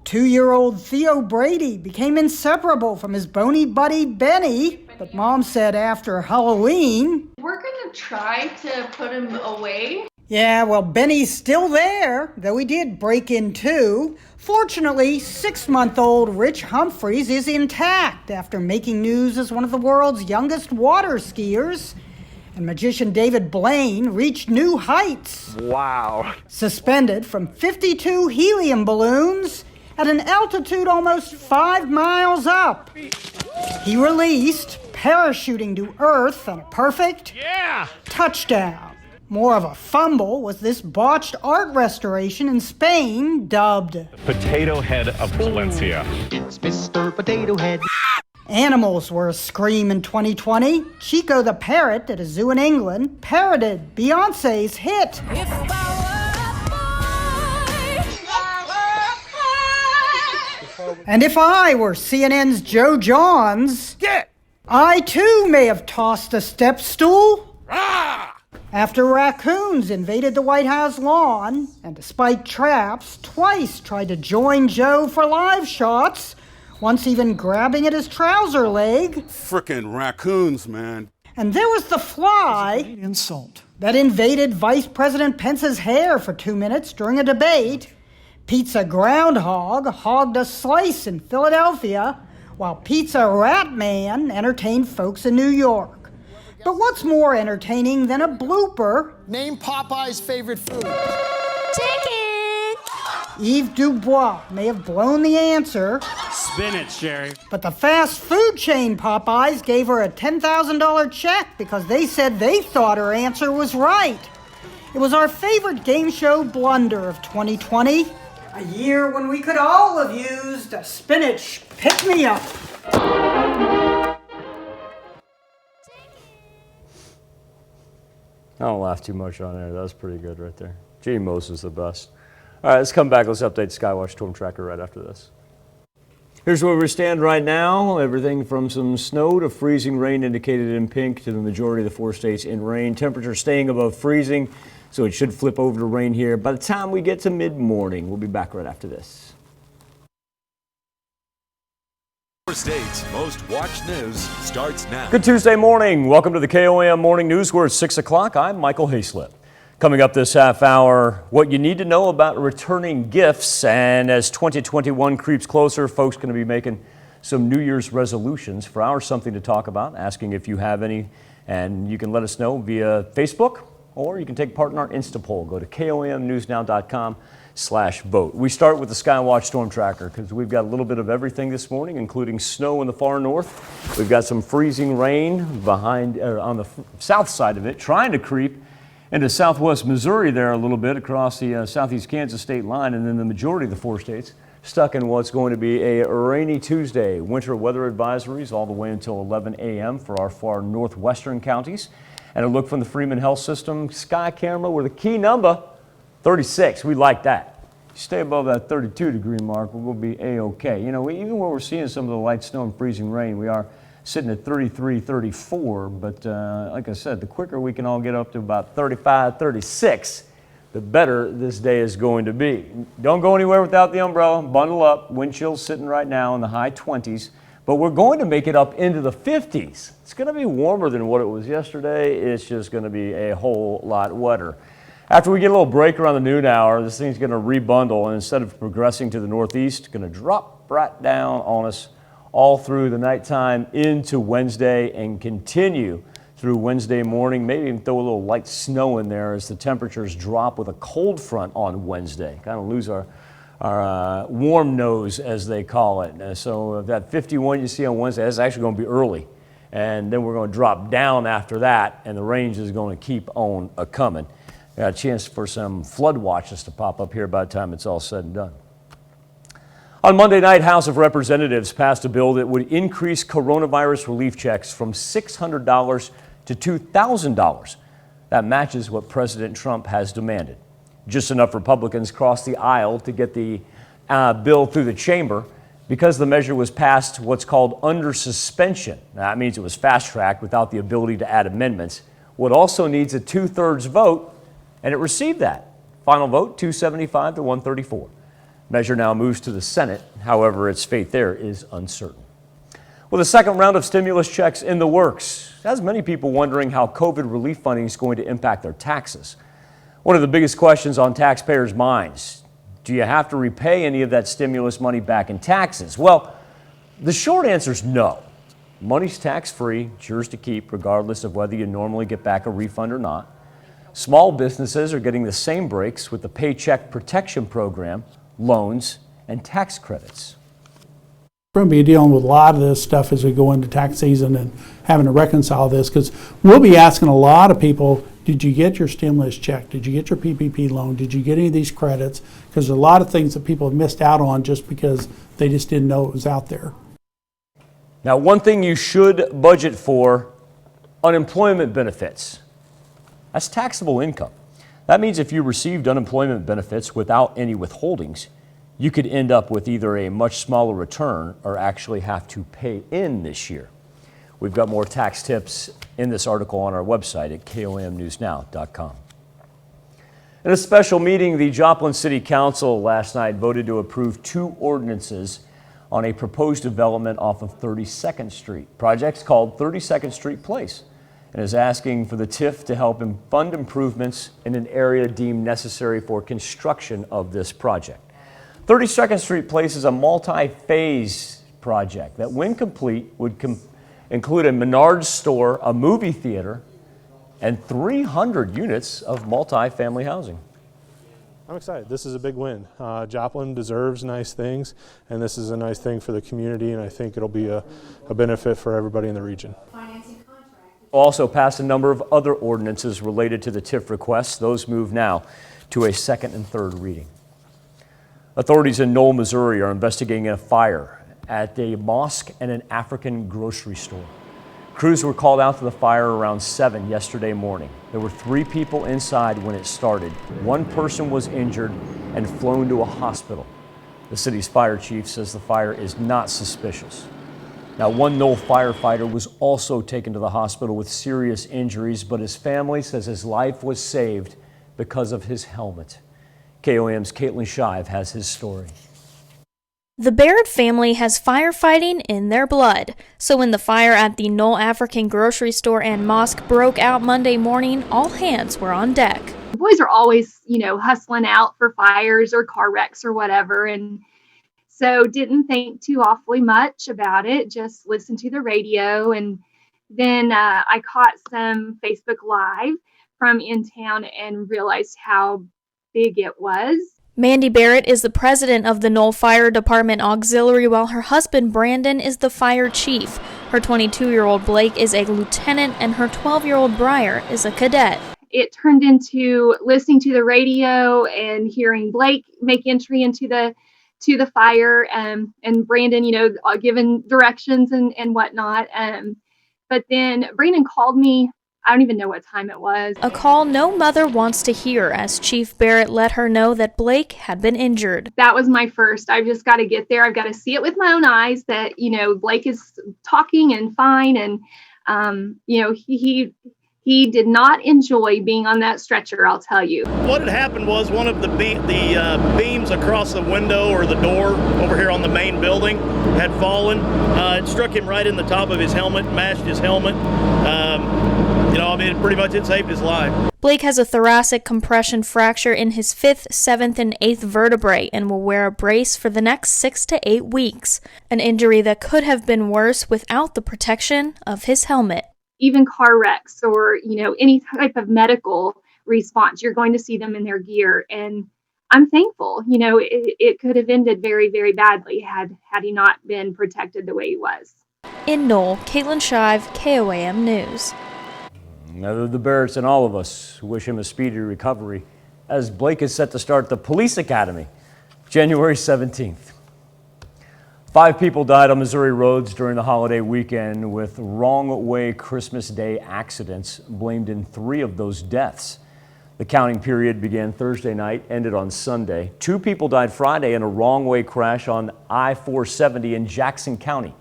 2-year-old Theo Brady became inseparable from his bony buddy Benny, but Mom said after Halloween, "We're gonna try to put him away." Yeah, well, Benny's still there, though he did break in too. Fortunately, 6-month-old Rich Humphreys is intact after making news as one of the world's youngest water skiers. And magician David Blaine reached new heights. Wow. Suspended from 52 helium balloons at an altitude almost 5 miles up. He released, parachuting to Earth on a perfect touchdown. More of a fumble was this botched art restoration in Spain dubbed Potato Head of Valencia. It's Mr. Potato Head. Animals were a scream in 2020. Chico the parrot at a zoo in England parroted Beyonce's hit. And if I were CNN's Joe Johns, I too may have tossed a step stool. After raccoons invaded the White House lawn, and despite traps, twice tried to join Joe for live shots, once even grabbing at his trouser leg. Frickin' raccoons, man. And there was the fly Insult. that invaded Vice President Pence's hair for 2 minutes during a debate. Pizza Groundhog hogged a slice in Philadelphia, while Pizza Rat Man entertained folks in New York. But what's more entertaining than a blooper? Name Popeye's favorite food. Chicken! Yves Dubois may have blown the answer. Spinach, Jerry. But the fast food chain Popeyes gave her a $10,000 check because they said they thought her answer was right. It was our favorite game show blunder of 2020. A year when we could all have used a spinach pick-me-up. I don't laugh too much on there. That was pretty good right there. Gee, Mose is the best. All right, let's come back. Let's update Skywatch Storm Tracker right after this. Here's where we stand right now. Everything from some snow to freezing rain indicated in pink to the majority of the 4 states in rain. Temperature staying above freezing, so it should flip over to rain here by the time we get to mid-morning. We'll be back right after this. 4 states most watched news starts now. Good Tuesday morning. Welcome to the KOAM Morning News. We're at 6 o'clock. I'm Michael Hayslip. Coming up this half hour, what you need to know about returning gifts. And as 2021 creeps closer, folks going to be making some New Year's resolutions. For our Something to Talk About, asking if you have any. And you can let us know via Facebook, or you can take part in our Insta poll. Go to komnewsnow.com/vote. We start with the Skywatch Storm Tracker because we've got a little bit of everything this morning, including snow in the far north. We've got some freezing rain behind on the south side of it, trying to creep into southwest Missouri there a little bit across the southeast Kansas state line, and then the majority of the 4 states stuck in what's going to be a rainy Tuesday. Winter weather advisories all the way until 11 a.m. for our far northwestern counties. And a look from the Freeman Health System sky camera with a key number 36. We like that. Stay above that 32 degree mark, we'll be a-okay. You know, even when we're seeing some of the light snow and freezing rain, we are sitting at 33, 34, but like I said, the quicker we can all get up to about 35, 36, the better this day is going to be. Don't go anywhere without the umbrella. Bundle up. Wind chill's sitting right now in the high 20s, but we're going to make it up into the 50s. It's going to be warmer than what it was yesterday. It's just going to be a whole lot wetter. After we get a little break around the noon hour, this thing's going to rebundle, and instead of progressing to the northeast, it's going to drop right down on us all through the nighttime into Wednesday and continue through Wednesday morning. Maybe even throw a little light snow in there as the temperatures drop with a cold front on Wednesday. Kind of lose our warm nose, as they call it. So that 51 you see on Wednesday, that's actually going to be early. And then we're going to drop down after that, and the range is going to keep on a-coming. Got a chance for some flood watches to pop up here by the time it's all said and done. On Monday night, House of Representatives passed a bill that would increase coronavirus relief checks from $600 to $2,000. That matches what President Trump has demanded. Just enough Republicans crossed the aisle to get the bill through the chamber because the measure was passed what's called under suspension. Now, that means it was fast-tracked without the ability to add amendments. What also needs a 2/3 vote, and it received that. Final vote, 275 to 134. Measure now moves to the Senate. However, its fate there is uncertain. With a second round of stimulus checks in the works, has many people wondering how COVID relief funding is going to impact their taxes. One of the biggest questions on taxpayers' minds, do you have to repay any of that stimulus money back in taxes? Well, the short answer is no. Money's tax-free, it's yours to keep, regardless of whether you normally get back a refund or not. Small businesses are getting the same breaks with the Paycheck Protection Program, loans, and tax credits. We're going to be dealing with a lot of this stuff as we go into tax season and having to reconcile this, because we'll be asking a lot of people, did you get your stimulus check? Did you get your PPP loan? Did you get any of these credits? Because there's a lot of things that people have missed out on just because they just didn't know it was out there. Now, one thing you should budget for, unemployment benefits. That's taxable income. That means if you received unemployment benefits without any withholdings, you could end up with either a much smaller return or actually have to pay in this year. We've got more tax tips in this article on our website at komnewsnow.com. In a special meeting, the Joplin City Council last night voted to approve 2 ordinances on a proposed development off of 32nd Street. Project's called 32nd Street Place and is asking for the TIF to help fund improvements in an area deemed necessary for construction of this project. 32nd Street Place is a multi-phase project that, when complete, would include a Menards store, a movie theater, and 300 units of multi-family housing. I'm excited. This is a big win. Joplin deserves nice things, and this is a nice thing for the community, and I think it'll be a benefit for everybody in the region. Also passed a number of other ordinances related to the TIF requests. Those move now to a second and third reading. Authorities in Knoll, Missouri are investigating a fire at a mosque and an African grocery store. Crews were called out to the fire around 7 yesterday morning. There were 3 people inside when it started. 1 person was injured and flown to a hospital. The city's fire chief says the fire is not suspicious. Now, 1 Knoll firefighter was also taken to the hospital with serious injuries, but his family says his life was saved because of his helmet. KOAM's Caitlin Shive has his story. The Barrett family has firefighting in their blood. So when the fire at the Knoll African grocery store and mosque broke out Monday morning, all hands were on deck. The boys are always, hustling out for fires or car wrecks or whatever. And so didn't think too awfully much about it, just listened to the radio. And then I caught some Facebook Live from in town and realized how big it was. Mandy Barrett is the president of the Knoll Fire Department Auxiliary, while her husband Brandon is the fire chief. Her 22-year-old Blake is a lieutenant, and her 12-year-old Briar is a cadet. It turned into listening to the radio and hearing Blake make entry into the fire, and Brandon, giving directions and whatnot. But then Brandon called me. I don't even know what time it was. A call no mother wants to hear, as Chief Barrett let her know that Blake had been injured. That was my first. I've just got to get there. I've got to see it with my own eyes that, Blake is talking and fine. And, he did not enjoy being on that stretcher, I'll tell you. What had happened was one of the beams across the window or the door over here on the main building had fallen. It struck him right in the top of his helmet, mashed his helmet. Pretty much it saved his life. Blake has a thoracic compression fracture in his 5th, 7th, and 8th vertebrae and will wear a brace for the next 6 to 8 weeks, an injury that could have been worse without the protection of his helmet. Even car wrecks or, any type of medical response, you're going to see them in their gear. And I'm thankful, it could have ended very, very badly had he not been protected the way he was. In Knoll, Caitlin Shive, KOAM News. Now, the Barretts and all of us wish him a speedy recovery, as Blake is set to start the police academy January 17th. 5 people died on Missouri roads during the holiday weekend with wrong-way Christmas Day accidents blamed in 3 of those deaths. The counting period began Thursday night, ended on Sunday. 2 people died Friday in a wrong-way crash on I-470 in Jackson County.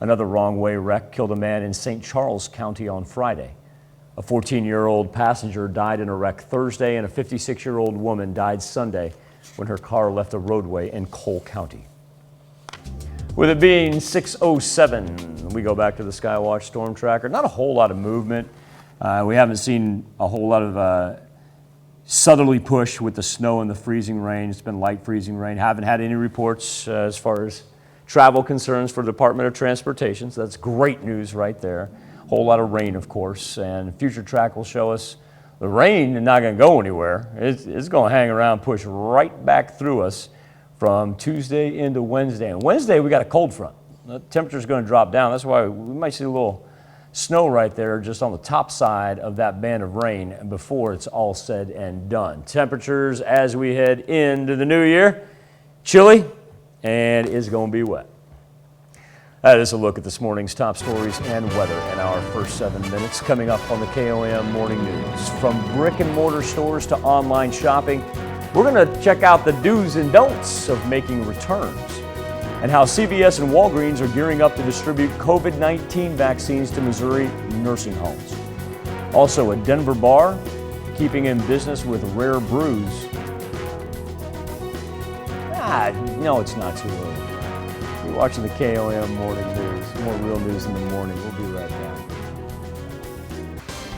Another wrong-way wreck killed a man in St. Charles County on Friday. A 14-year-old passenger died in a wreck Thursday, and a 56-year-old woman died Sunday when her car left a roadway in Cole County. With it being 6:07, we go back to the Skywatch storm tracker. Not a whole lot of movement. We haven't seen a whole lot of southerly push with the snow and the freezing rain. It's been light freezing rain. Haven't had any reports as far as travel concerns for the Department of Transportation, so that's great news right there. Whole lot of rain, of course, and future track will show us the rain is not going to go anywhere. It's going to hang around, push right back through us from Tuesday into Wednesday. And Wednesday, we got a cold front. The temperature's going to drop down. That's why we might see a little snow right there just on the top side of that band of rain before it's all said and done. Temperatures as we head into the new year, chilly, and it's going to be wet. That is a look at this morning's top stories and weather in our first 7 minutes. Coming up on the KOAM Morning News. From brick and mortar stores to online shopping, we're going to check out the do's and don'ts of making returns and how CVS and Walgreens are gearing up to distribute COVID-19 vaccines to Missouri nursing homes. Also, a Denver bar keeping in business with rare brews. No, it's not too early. You're watching the KOAM Morning News. More real news in the morning. We'll be right back.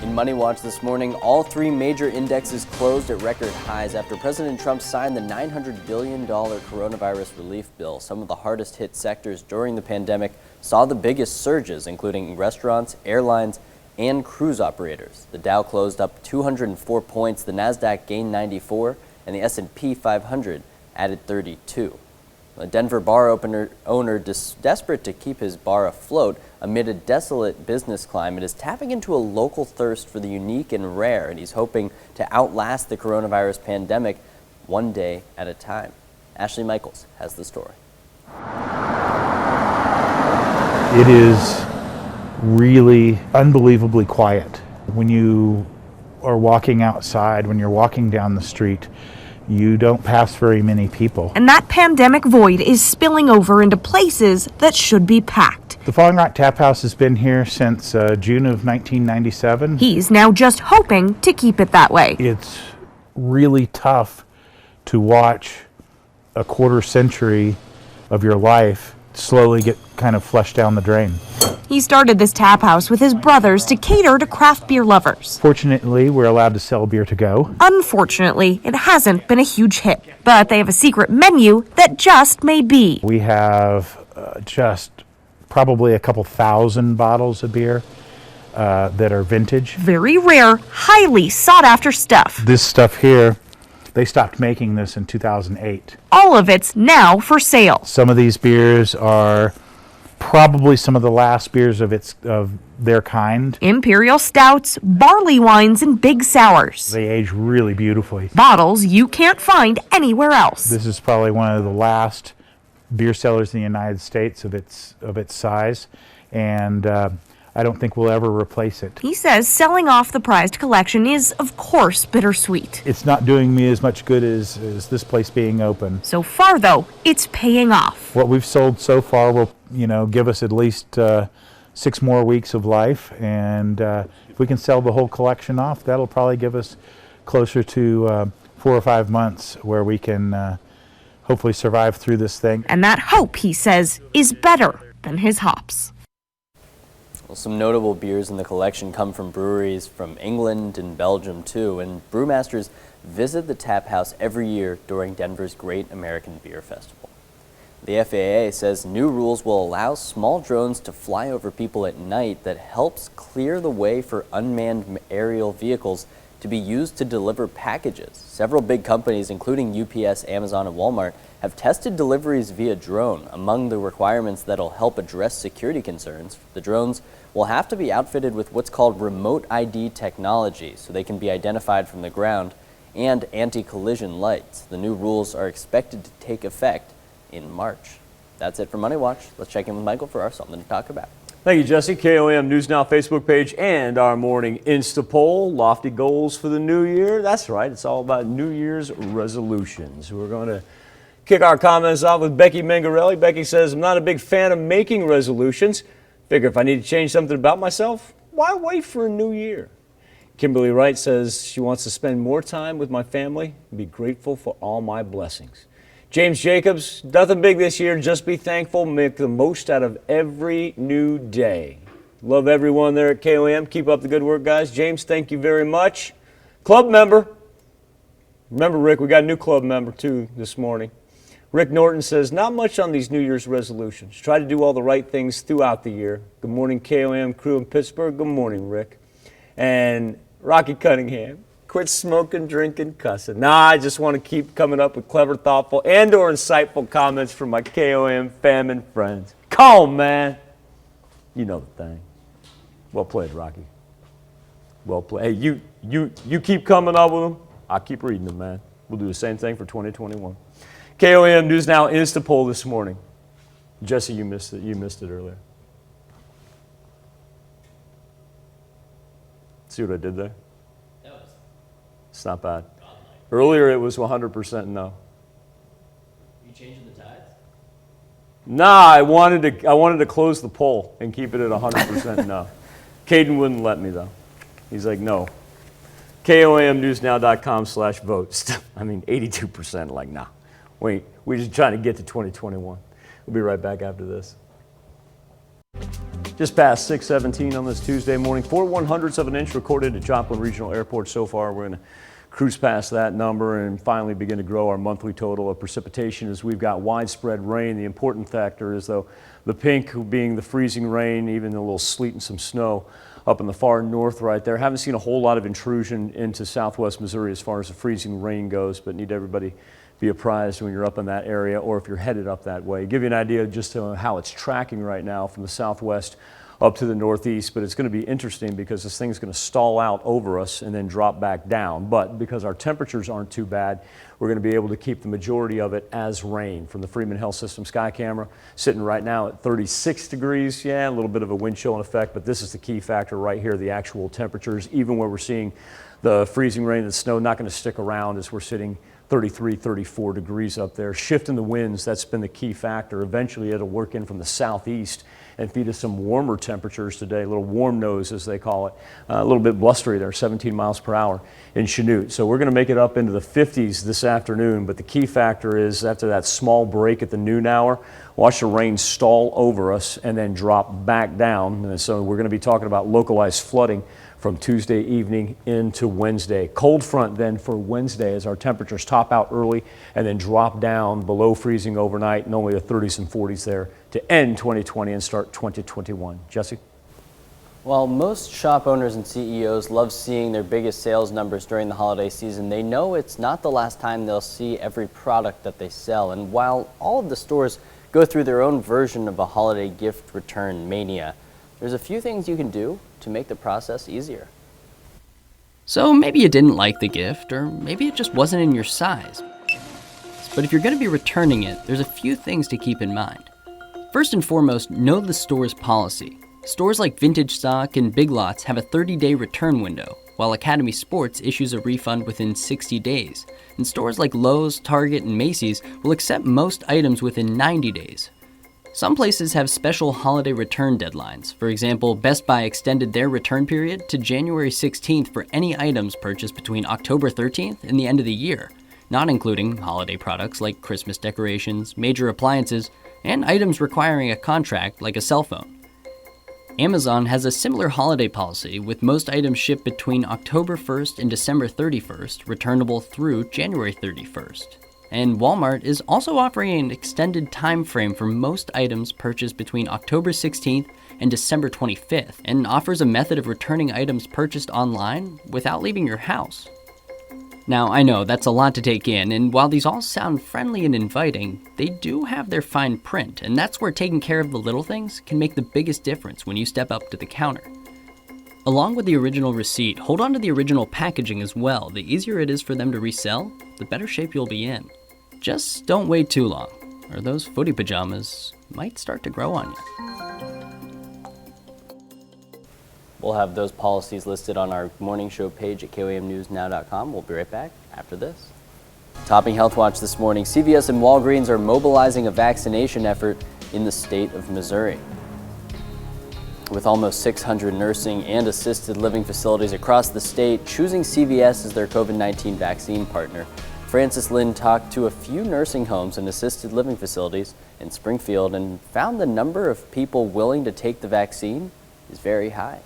In Money Watch this morning, all 3 major indexes closed at record highs after President Trump signed the $900 billion coronavirus relief bill. Some of the hardest hit sectors during the pandemic saw the biggest surges, including restaurants, airlines, and cruise operators. The Dow closed up 204 points, the Nasdaq gained 94, and the S&P 500 added 32. A Denver bar owner desperate to keep his bar afloat amid a desolate business climate is tapping into a local thirst for the unique and rare, and he's hoping to outlast the coronavirus pandemic one day at a time. Ashley Michaels has the story. It is really unbelievably quiet. When you are walking outside, when you're walking down the street, you don't pass very many people. And that pandemic void is spilling over into places that should be packed. The Falling Rock Tap House has been here since June of 1997. He's now just hoping to keep it that way. It's really tough to watch a quarter century of your life slowly get kind of flushed down the drain. He started this tap house with his brothers to cater to craft beer lovers. Fortunately, we're allowed to sell beer to go. Unfortunately, it hasn't been a huge hit, but they have a secret menu that just may be. We have just probably a couple thousand bottles of beer that are vintage. Very rare, highly sought after stuff. This stuff here, they stopped making this in 2008. All of it's now for sale. Some of these beers are probably some of the last beers of their kind. Imperial stouts, barley wines, and big sours. They age really beautifully. Bottles you can't find anywhere else. This is probably one of the last beer cellars in the United States of its size, and I don't think we'll ever replace it. He says selling off the prized collection is, of course, bittersweet. It's not doing me as much good as this place being open. So far, though, it's paying off. What we've sold so far will, give us at least 6 more weeks of life, and if we can sell the whole collection off, that'll probably give us closer to 4 or 5 months where we can hopefully survive through this thing. And that hope, he says, is better than his hops. Well, some notable beers in the collection come from breweries from England and Belgium too, and brewmasters visit the tap house every year during Denver's Great American Beer Festival. The FAA says new rules will allow small drones to fly over people at night that helps clear the way for unmanned aerial vehicles to be used to deliver packages. Several big companies, including UPS, Amazon, and Walmart, have tested deliveries via drone. Among the requirements that'll help address security concerns, the drones will have to be outfitted with what's called remote ID technology, so they can be identified from the ground, and anti-collision lights. The new rules are expected to take effect in March. That's it for Money Watch. Let's check in with Michael for our Something to Talk About. Thank you, Jesse. KOAM News Now Facebook page and our morning Insta poll. Lofty goals for the new year. That's right. It's all about New Year's resolutions. We're going to kick our comments off with Becky Mangarelli. Becky says, I'm not a big fan of making resolutions. Figure if I need to change something about myself, why wait for a new year? Kimberly Wright says she wants to spend more time with my family and be grateful for all my blessings. James Jacobs, nothing big this year, just be thankful, make the most out of every new day. Love everyone there at KOAM. Keep up the good work, guys. James, thank you very much. Club member. Remember, Rick, we got a new club member, too, this morning. Rick Norton says, not much on these New Year's resolutions. Try to do all the right things throughout the year. Good morning, KOAM crew in Pittsburgh. Good morning, Rick. And Rocky Cunningham. Quit smoking, drinking, cussing. Nah, I just want to keep coming up with clever, thoughtful, and or insightful comments from my KOAM fam and friends. Come on, man. You know the thing. Well played, Rocky. Well played. Hey, you keep coming up with them. I'll keep reading them, man. We'll do the same thing for 2021. KOAM News Now Insta poll this morning. Jesse, you missed it. You missed it earlier. See what I did there? It's not bad. Earlier it was 100% no. You changing the tides? Nah, I wanted to close the poll and keep it at 100% no. Caden wouldn't let me though. He's like, no. KOAMnewsnow.com/votes. I mean, 82% like, nah. Wait, we're just trying to get to 2021. We'll be right back after this. Just past 6:17 on this Tuesday morning. 4/100ths of an inch recorded at Joplin Regional Airport so far. We're going to cruise past that number and finally begin to grow our monthly total of precipitation as we've got widespread rain. The important factor is, though, the pink being the freezing rain, even a little sleet and some snow up in the far north right there. Haven't seen a whole lot of intrusion into southwest Missouri as far as the freezing rain goes, but need everybody be apprised when you're up in that area or if you're headed up that way. Give you an idea just how it's tracking right now from the southwest up to the northeast, but it's going to be interesting because this thing's going to stall out over us and then drop back down. But because our temperatures aren't too bad, we're going to be able to keep the majority of it as rain. From the Freeman Health System sky camera, sitting right now at 36 degrees. Yeah, a little bit of a wind chill in effect, but this is the key factor right here, the actual temperatures. Even where we're seeing the freezing rain and snow, not going to stick around as we're sitting 33, 34 degrees up there. Shift in the winds, that's been the key factor. Eventually it'll work in from the southeast and feed us some warmer temperatures today, a little warm nose as they call it. A little bit blustery there, 17 miles per hour in Chanute. So we're going to make it up into the 50s this afternoon, but the key factor is after that small break at the noon hour, watch the rain stall over us and then drop back down. And so we're going to be talking about localized flooding from Tuesday evening into Wednesday. Cold front then for Wednesday as our temperatures top out early and then drop down below freezing overnight, and only the 30s and 40s there to end 2020 and start 2021. Jesse? While most shop owners and CEOs love seeing their biggest sales numbers during the holiday season, they know it's not the last time they'll see every product that they sell. And while all of the stores go through their own version of a holiday gift return mania, there's a few things you can do to make the process easier. So maybe you didn't like the gift, or maybe it just wasn't in your size. But if you're going to be returning it, there's a few things to keep in mind. First and foremost, know the store's policy. Stores like Vintage Stock and Big Lots have a 30-day return window, while Academy Sports issues a refund within 60 days. And stores like Lowe's, Target, and Macy's will accept most items within 90 days. Some places have special holiday return deadlines. For example, Best Buy extended their return period to January 16th for any items purchased between October 13th and the end of the year, not including holiday products like Christmas decorations, major appliances, and items requiring a contract like a cell phone. Amazon has a similar holiday policy, with most items shipped between October 1st and December 31st, returnable through January 31st. And Walmart is also offering an extended time frame for most items purchased between October 16th and December 25th, and offers a method of returning items purchased online without leaving your house. Now, I know that's a lot to take in, and while these all sound friendly and inviting, they do have their fine print, and that's where taking care of the little things can make the biggest difference when you step up to the counter. Along with the original receipt, hold on to the original packaging as well. The easier it is for them to resell, the better shape you'll be in. Just don't wait too long, or those footy pajamas might start to grow on you. We'll have those policies listed on our morning show page at KOAMnewsnow.com. We'll be right back after this. Topping Health Watch this morning, CVS and Walgreens are mobilizing a vaccination effort in the state of Missouri. With almost 600 nursing and assisted living facilities across the state choosing CVS as their COVID-19 vaccine partner, Francis Lynn talked to a few nursing homes and assisted living facilities in Springfield and found the number of people willing to take the vaccine is very high.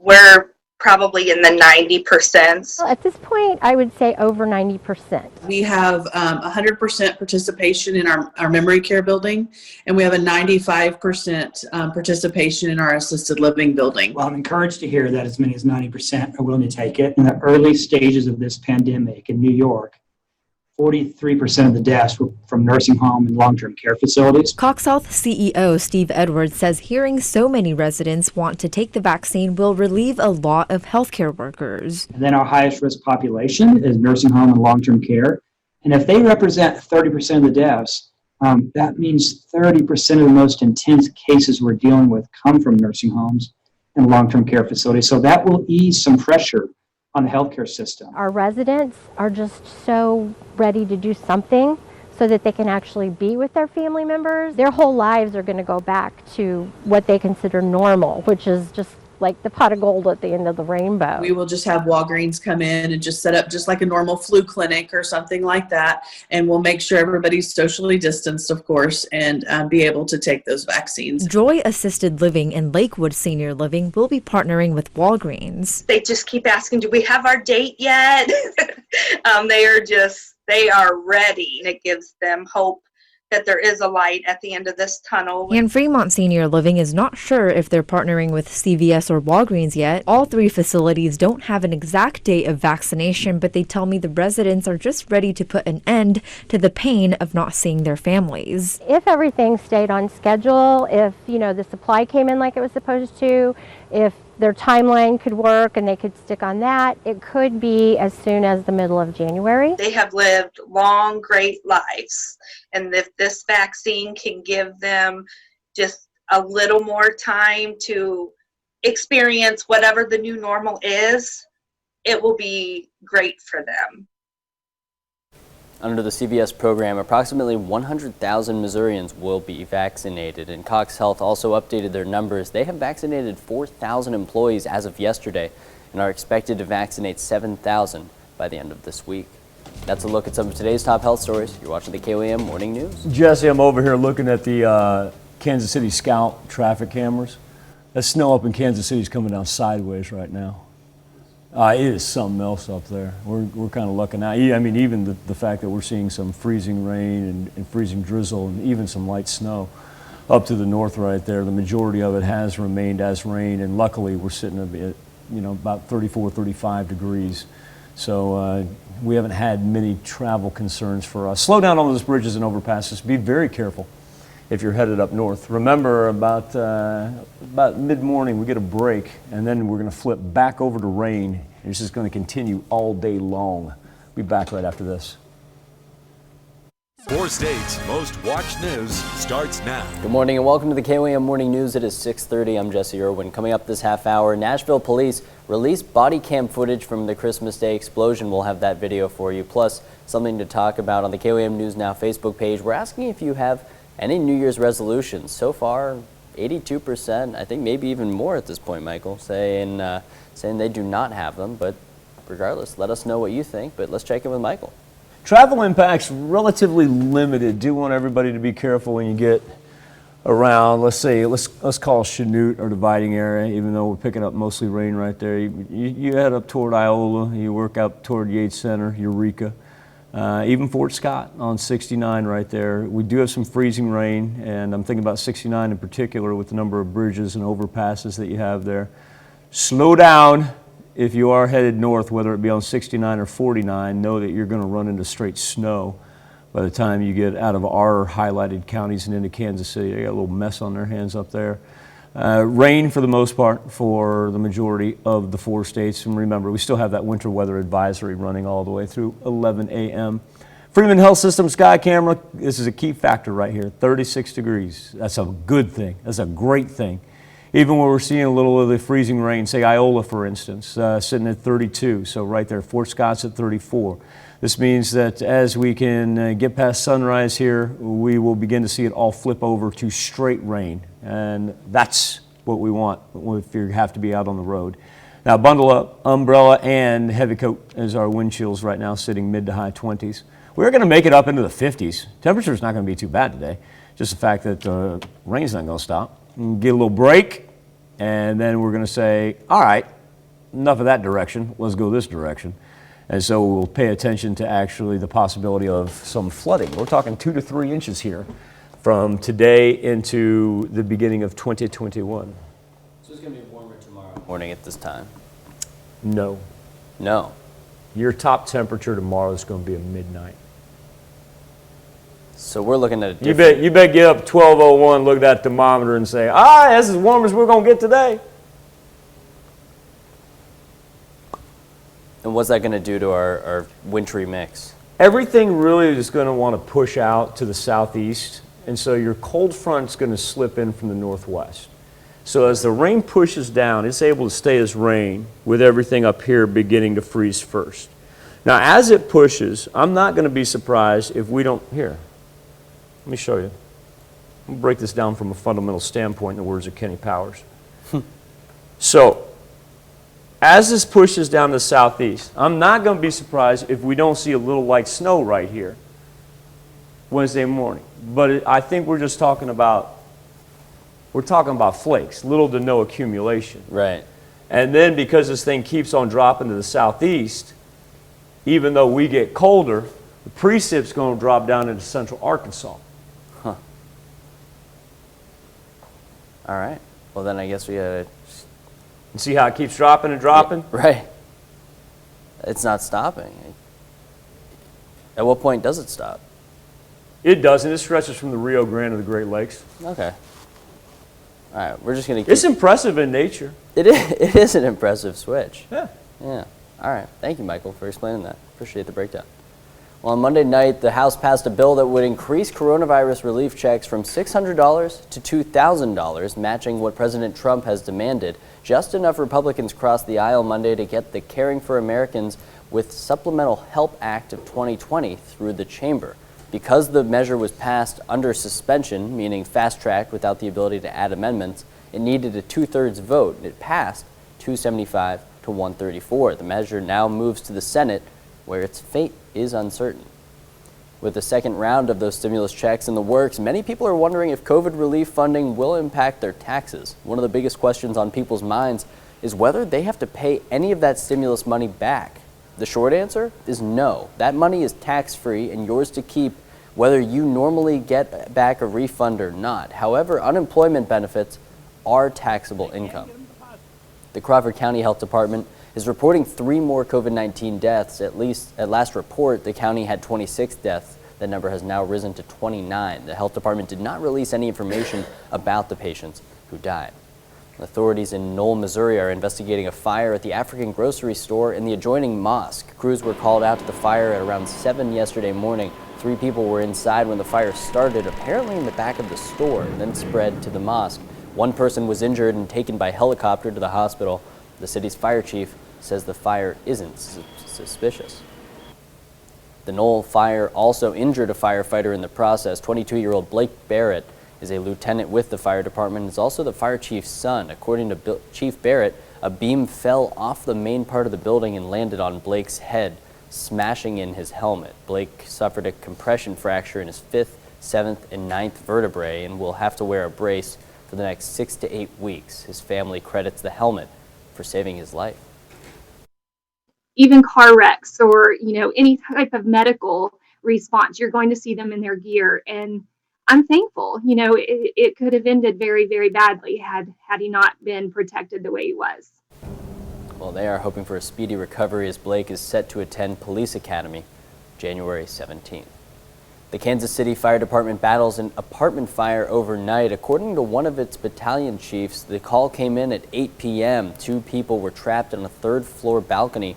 We're probably in the 90%. Well, at this point, I would say over 90%. We have 100% participation in our memory care building, and we have a 95% participation in our assisted living building. Well, I'm encouraged to hear that as many as 90% are willing to take it. In the early stages of this pandemic in New York, 43% of the deaths were from nursing home and long-term care facilities. CoxHealth CEO Steve Edwards says hearing so many residents want to take the vaccine will relieve a lot of healthcare workers. And then our highest risk population is nursing home and long-term care. And if they represent 30% of the deaths, that means 30% of the most intense cases we're dealing with come from nursing homes and long-term care facilities. So that will ease some pressure on the healthcare system. Our residents are just so ready to do something so that they can actually be with their family members. Their whole lives are going to go back to what they consider normal, which is just like the pot of gold at the end of the rainbow. We will just have Walgreens come in and just set up just like a normal flu clinic or something like that. And we'll make sure everybody's socially distanced, of course, and be able to take those vaccines. Joy Assisted Living and Lakewood Senior Living will be partnering with Walgreens. They just keep asking, do we have our date yet? They are ready, and it gives them hope that there is a light at the end of this tunnel. And Fremont Senior Living is not sure if they're partnering with CVS or Walgreens yet. All three facilities don't have an exact date of vaccination, but they tell me the residents are just ready to put an end to the pain of not seeing their families. If everything stayed on schedule, if, the supply came in like it was supposed to, if their timeline could work and they could stick on that, it could be as soon as the middle of January. They have lived long, great lives. And if this vaccine can give them just a little more time to experience whatever the new normal is, it will be great for them. Under the CVS program, approximately 100,000 Missourians will be vaccinated, and Cox Health also updated their numbers. They have vaccinated 4,000 employees as of yesterday and are expected to vaccinate 7,000 by the end of this week. That's a look at some of today's top health stories. You're watching the KOAM Morning News. Jesse, I'm over here looking at the Kansas City Scout traffic cameras. That snow up in Kansas City is coming down sideways right now. It is something else up there. We're kind of looking out. I mean, even the fact that we're seeing some freezing rain and freezing drizzle and even some light snow up to the north right there. The majority of it has remained as rain, and luckily we're sitting at about 34, 35 degrees. So we haven't had many travel concerns for us. Slow down on those bridges and overpasses. Be very careful if you're headed up north. Remember, about mid-morning we get a break, and then we're going to flip back over to rain. It's just going to continue all day long. Be back right after this. 4 States' most watched news starts now. Good morning and welcome to the KOAM Morning News. It is 6:30. I'm Jesse Irwin. Coming up this half hour, Nashville police released body cam footage from the Christmas Day explosion. We'll have that video for you, plus something to talk about on the KOAM News Now Facebook page. We're asking if you have any New Year's resolutions. So far, 82%, I think maybe even more at this point, Michael, saying they do not have them. But regardless, let us know what you think. But let's check in with Michael. Travel impacts relatively limited. Do want everybody to be careful when you get around, let's call Chanute or Dividing Area, even though we're picking up mostly rain right there. You head up toward Iola, you work up toward Yates Center, Eureka. Even Fort Scott on 69 right there. We do have some freezing rain, and I'm thinking about 69 in particular with the number of bridges and overpasses that you have there. Slow down if you are headed north, whether it be on 69 or 49. Know that you're going to run into straight snow by the time you get out of our highlighted counties and into Kansas City. They got a little mess on their hands up there. Rain for the most part for the majority of the 4 states. And remember, we still have that winter weather advisory running all the way through 11 a.m. Freeman Health System Sky Camera, this is a key factor right here, 36 degrees. That's a good thing. That's a great thing. Even when we're seeing a little of the freezing rain, say Iola, for instance, sitting at 32. So right there, Fort Scott's at 34. This means that as we can get past sunrise here, we will begin to see it all flip over to straight rain. And that's what we want if you have to be out on the road. Now bundle up, umbrella and heavy coat as our wind chills right now, sitting mid to high 20s. We're going to make it up into the 50s. Temperature's not going to be too bad today. Just the fact that the rain's not going to stop. Get a little break, and then we're going to say, all right, enough of that direction. Let's go this direction. And so we'll pay attention to actually the possibility of some flooding. We're talking 2 to 3 inches here from today into the beginning of 2021. So it's going to be warmer tomorrow morning at this time? No. No. Your top temperature tomorrow is going to be at midnight. So we're looking at a different... You bet get up 12:01, look at that thermometer and say, that's as warm as we're going to get today. And what's that going to do to our wintry mix? Everything really is going to want to push out to the southeast, and so your cold front's going to slip in from the northwest. So as the rain pushes down, it's able to stay as rain with everything up here beginning to freeze first. Now as it pushes, I'm not going to be surprised if we don't... Here, let me show you. I'll break this down from a fundamental standpoint in the words of Kenny Powers. So, as this pushes down the southeast, I'm not going to be surprised if we don't see a little light snow right here Wednesday morning. But I think we're just talking about, flakes, little to no accumulation. Right. And then because this thing keeps on dropping to the southeast, even though we get colder, the precipit's going to drop down into central Arkansas. All right. Well, then I guess we gotta see how it keeps dropping and dropping. Yeah, right. It's not stopping. At what point does it stop? It doesn't. It stretches from the Rio Grande to the Great Lakes. Okay. All right. We're just gonna. It's impressive in nature. It is an impressive switch. Yeah. Yeah. All right. Thank you, Michael, for explaining that. Appreciate the breakdown. Well, on Monday night, the House passed a bill that would increase coronavirus relief checks from $600 to $2,000, matching what President Trump has demanded. Just enough Republicans crossed the aisle Monday to get the Caring for Americans with Supplemental Help Act of 2020 through the chamber. Because the measure was passed under suspension, meaning fast-tracked without the ability to add amendments, it needed a 2/3 vote. It passed 275 to 134. The measure now moves to the Senate, where its fate is uncertain. With the second round of those stimulus checks in the works, many people are wondering if COVID relief funding will impact their taxes. One of the biggest questions on people's minds is whether they have to pay any of that stimulus money back. The short answer is no. That money is tax-free and yours to keep whether you normally get back a refund or not. However, unemployment benefits are taxable income. The Crawford County Health Department is reporting 3 more COVID-19 deaths. At last report, the county had 26 deaths. That number has now risen to 29. The health department did not release any information about the patients who died. Authorities in Knoll, Missouri are investigating a fire at the African grocery store in the adjoining mosque. Crews were called out to the fire at around 7 yesterday morning. 3 people were inside when the fire started, apparently in the back of the store, and then spread to the mosque. 1 person was injured and taken by helicopter to the hospital. The city's fire chief says the fire isn't suspicious. The Knoll fire also injured a firefighter in the process. 22-year-old Blake Barrett is a lieutenant with the fire department and is also the fire chief's son. According to Chief Barrett, a beam fell off the main part of the building and landed on Blake's head, smashing in his helmet. Blake suffered a compression fracture in his 5th, 7th, and 9th vertebrae and will have to wear a brace for the next 6 to 8 weeks. His family credits the helmet for saving his life. Even car wrecks or, any type of medical response, you're going to see them in their gear. And I'm thankful, it could have ended very, very badly had he not been protected the way he was. Well, they are hoping for a speedy recovery as Blake is set to attend Police Academy January 17th. The Kansas City Fire Department battles an apartment fire overnight. According to one of its battalion chiefs, the call came in at 8 p.m. 2 people were trapped on a 3rd-floor balcony.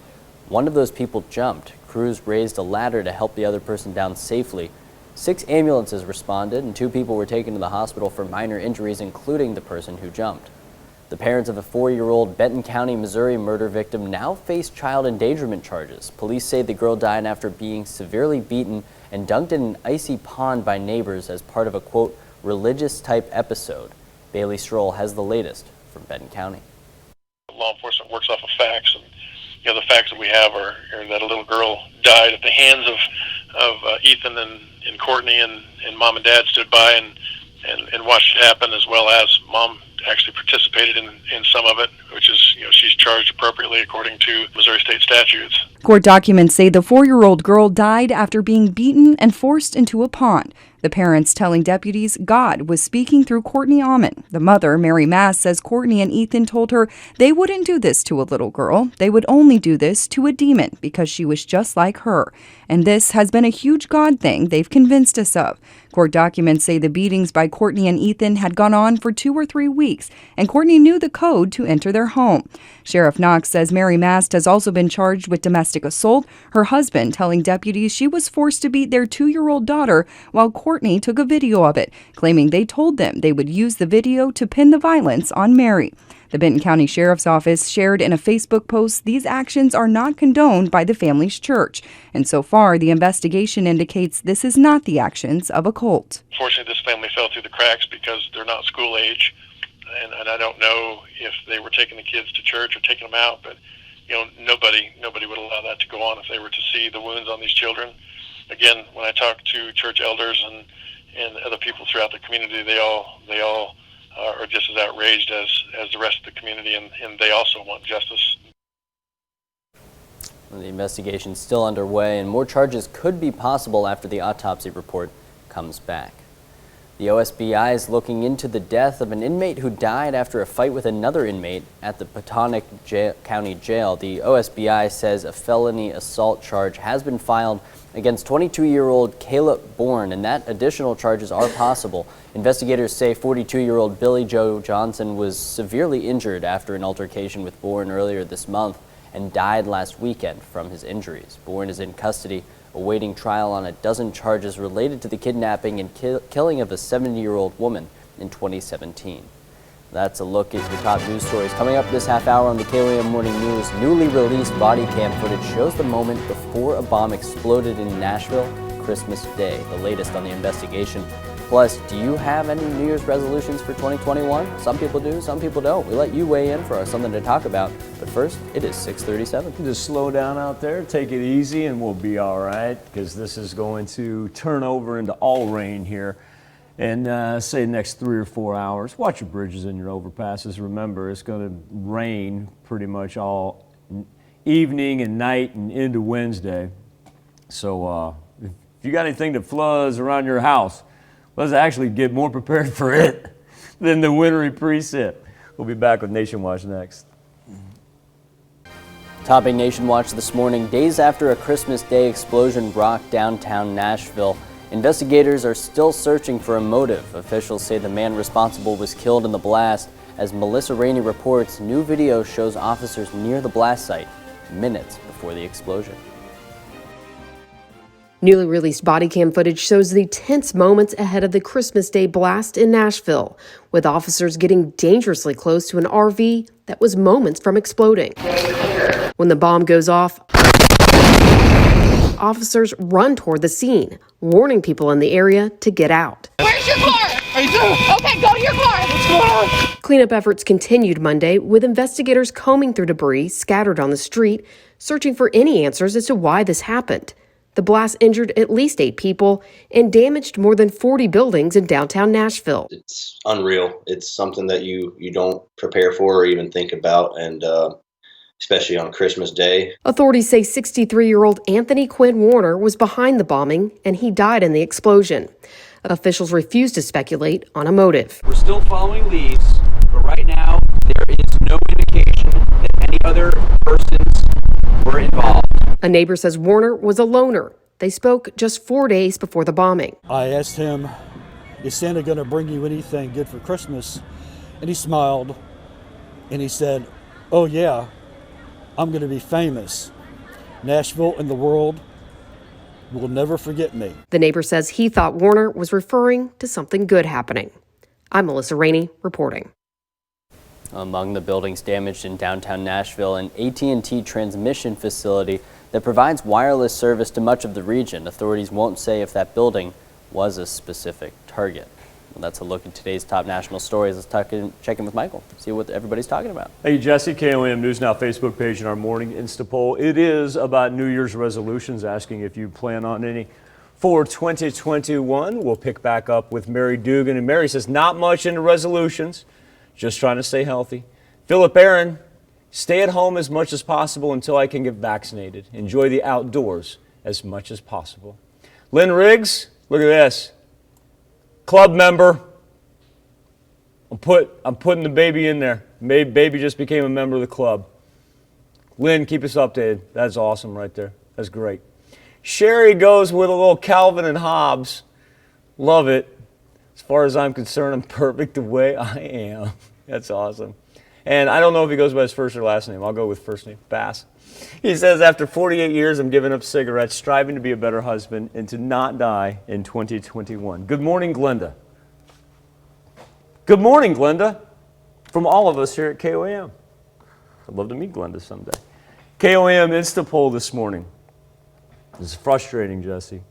One of those people jumped. Crews raised a ladder to help the other person down safely. 6 ambulances responded, and 2 people were taken to the hospital for minor injuries, including the person who jumped. The parents of a 4-year-old Benton County, Missouri murder victim now face child endangerment charges. Police say the girl died after being severely beaten and dunked in an icy pond by neighbors as part of a, quote, religious-type episode. Bailey Stroll has the latest from Benton County. Law enforcement works off of facts, and the facts that we have are that a little girl died at the hands of Ethan and Courtney, and mom and dad stood by and watched it happen, as well as mom actually participated in some of it, which is, she's charged appropriately according to Missouri state statutes. Court documents say the 4-year-old girl died after being beaten and forced into a pond. The parents telling deputies God was speaking through Courtney Almond. The mother, Mary Mass, says Courtney and Ethan told her they wouldn't do this to a little girl. They would only do this to a demon because she was just like her. And this has been a huge God thing they've convinced us of. Court documents say the beatings by Courtney and Ethan had gone on for 2 or 3 weeks, and Courtney knew the code to enter their home. Sheriff Knox says Mary Mast has also been charged with domestic assault, her husband telling deputies she was forced to beat their 2-year-old daughter while Courtney took a video of it, claiming they told them they would use the video to pin the violence on Mary. The Benton County Sheriff's Office shared in a Facebook post these actions are not condoned by the family's church, and so far the investigation indicates this is not the actions of a cult. Fortunately, this family fell through the cracks because they're not school age, and I don't know if they were taking the kids to church or taking them out, but nobody would allow that to go on if they were to see the wounds on these children. Again, when I talk to church elders and other people throughout the community, they all are just as outraged as the rest of the community, and they also want justice. The investigation is still underway, and more charges could be possible after the autopsy report comes back. The OSBI is looking into the death of an inmate who died after a fight with another inmate at the Potomac County Jail. The OSBI says a felony assault charge has been filed against 22-year-old Caleb Bourne, and that additional charges are possible. Investigators say 42-year-old Billy Joe Johnson was severely injured after an altercation with Bourne earlier this month and died last weekend from his injuries. Bourne is in custody, awaiting trial on a dozen charges related to the kidnapping and killing of a 70-year-old woman in 2017. That's a look at your top news stories. Coming up this half hour on the KOAM Morning News, newly released body cam footage shows the moment before a bomb exploded in Nashville Christmas Day. The latest on the investigation. Plus, do you have any New Year's resolutions for 2021? Some people do, some people don't. We let you weigh in for something to talk about. But first, it is 6:37. Just slow down out there, take it easy, and we'll be all right, because this is going to turn over into all rain here. And say next 3 or 4 hours. Watch your bridges and your overpasses. Remember, it's going to rain pretty much all evening and night and into Wednesday. So if you got anything that floods around your house, let's actually get more prepared for it than the wintry precip. We'll be back with Nation Watch next. Topping Nation Watch this morning, days after a Christmas Day explosion rocked downtown Nashville, investigators are still searching for a motive. Officials say the man responsible was killed in the blast. As Melissa Rainey reports, new video shows officers near the blast site minutes before the explosion. Newly released body cam footage shows the tense moments ahead of the Christmas Day blast in Nashville, with officers getting dangerously close to an RV that was moments from exploding. When the bomb goes off, officers run toward the scene, warning people in the area to get out. Where's your car? Okay, go to your car. What's going on? Cleanup efforts continued Monday, with investigators combing through debris scattered on the street, searching for any answers as to why this happened. The blast injured at least 8 people and damaged more than 40 buildings in downtown Nashville. It's unreal. It's something that you don't prepare for or even think about, and especially on Christmas Day. Authorities say 63-year-old Anthony Quinn Warner was behind the bombing, and he died in the explosion. Officials refuse to speculate on a motive. We're still following leads, but right now there is no indication that any other persons were involved. A neighbor says Warner was a loner. They spoke just 4 days before the bombing. I asked him, is Santa going to bring you anything good for Christmas? And he smiled, and he said, oh yeah, I'm going to be famous. Nashville and the world will never forget me. The neighbor says he thought Warner was referring to something good happening. I'm Melissa Rainey reporting. Among the buildings damaged in downtown Nashville, an AT&T transmission facility that provides wireless service to much of the region. Authorities won't say if that building was a specific target. Well, that's a look at today's top national stories. Let's check in with Michael, see what everybody's talking about. Hey, Jesse, KOAM News Now Facebook page and our morning Insta poll. It is about New Year's resolutions, asking if you plan on any for 2021. We'll pick back up with Mary Dugan. And Mary says, not much into resolutions, just trying to stay healthy. Philip Aaron, stay at home as much as possible until I can get vaccinated. Enjoy the outdoors as much as possible. Lynn Riggs, look at this. Club member. I'm putting the baby in there. Baby just became a member of the club. Lynn, keep us updated. That's awesome right there. That's great. Sherry goes with a little Calvin and Hobbes. Love it. As far as I'm concerned, I'm perfect the way I am. That's awesome. And I don't know if he goes by his first or last name. I'll go with first name, Bass. He says, after 48 years, I'm giving up cigarettes, striving to be a better husband and to not die in 2021. Good morning, Glenda. Good morning, Glenda. From all of us here at KOAM. I'd love to meet Glenda someday. KOAM Insta poll this morning. This is frustrating, Jesse.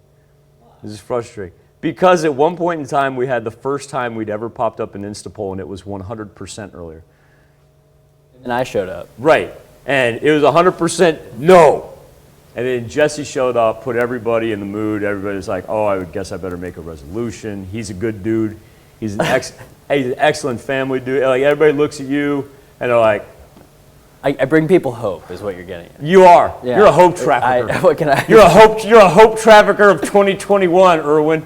This is frustrating. Because at one point in time, we had the first time we'd ever popped up an Insta poll, and it was 100% earlier. And I showed up. Right. And it was 100% no. And then Jesse showed up, put everybody in the mood. Everybody's like, oh, I would guess I better make a resolution. He's a good dude. He's an excellent family dude. Like, everybody looks at you and they're like, I bring people hope, is what you're getting at. You are. Yeah. You're a hope trafficker. What can I? You're a hope trafficker of 2021, Irwin.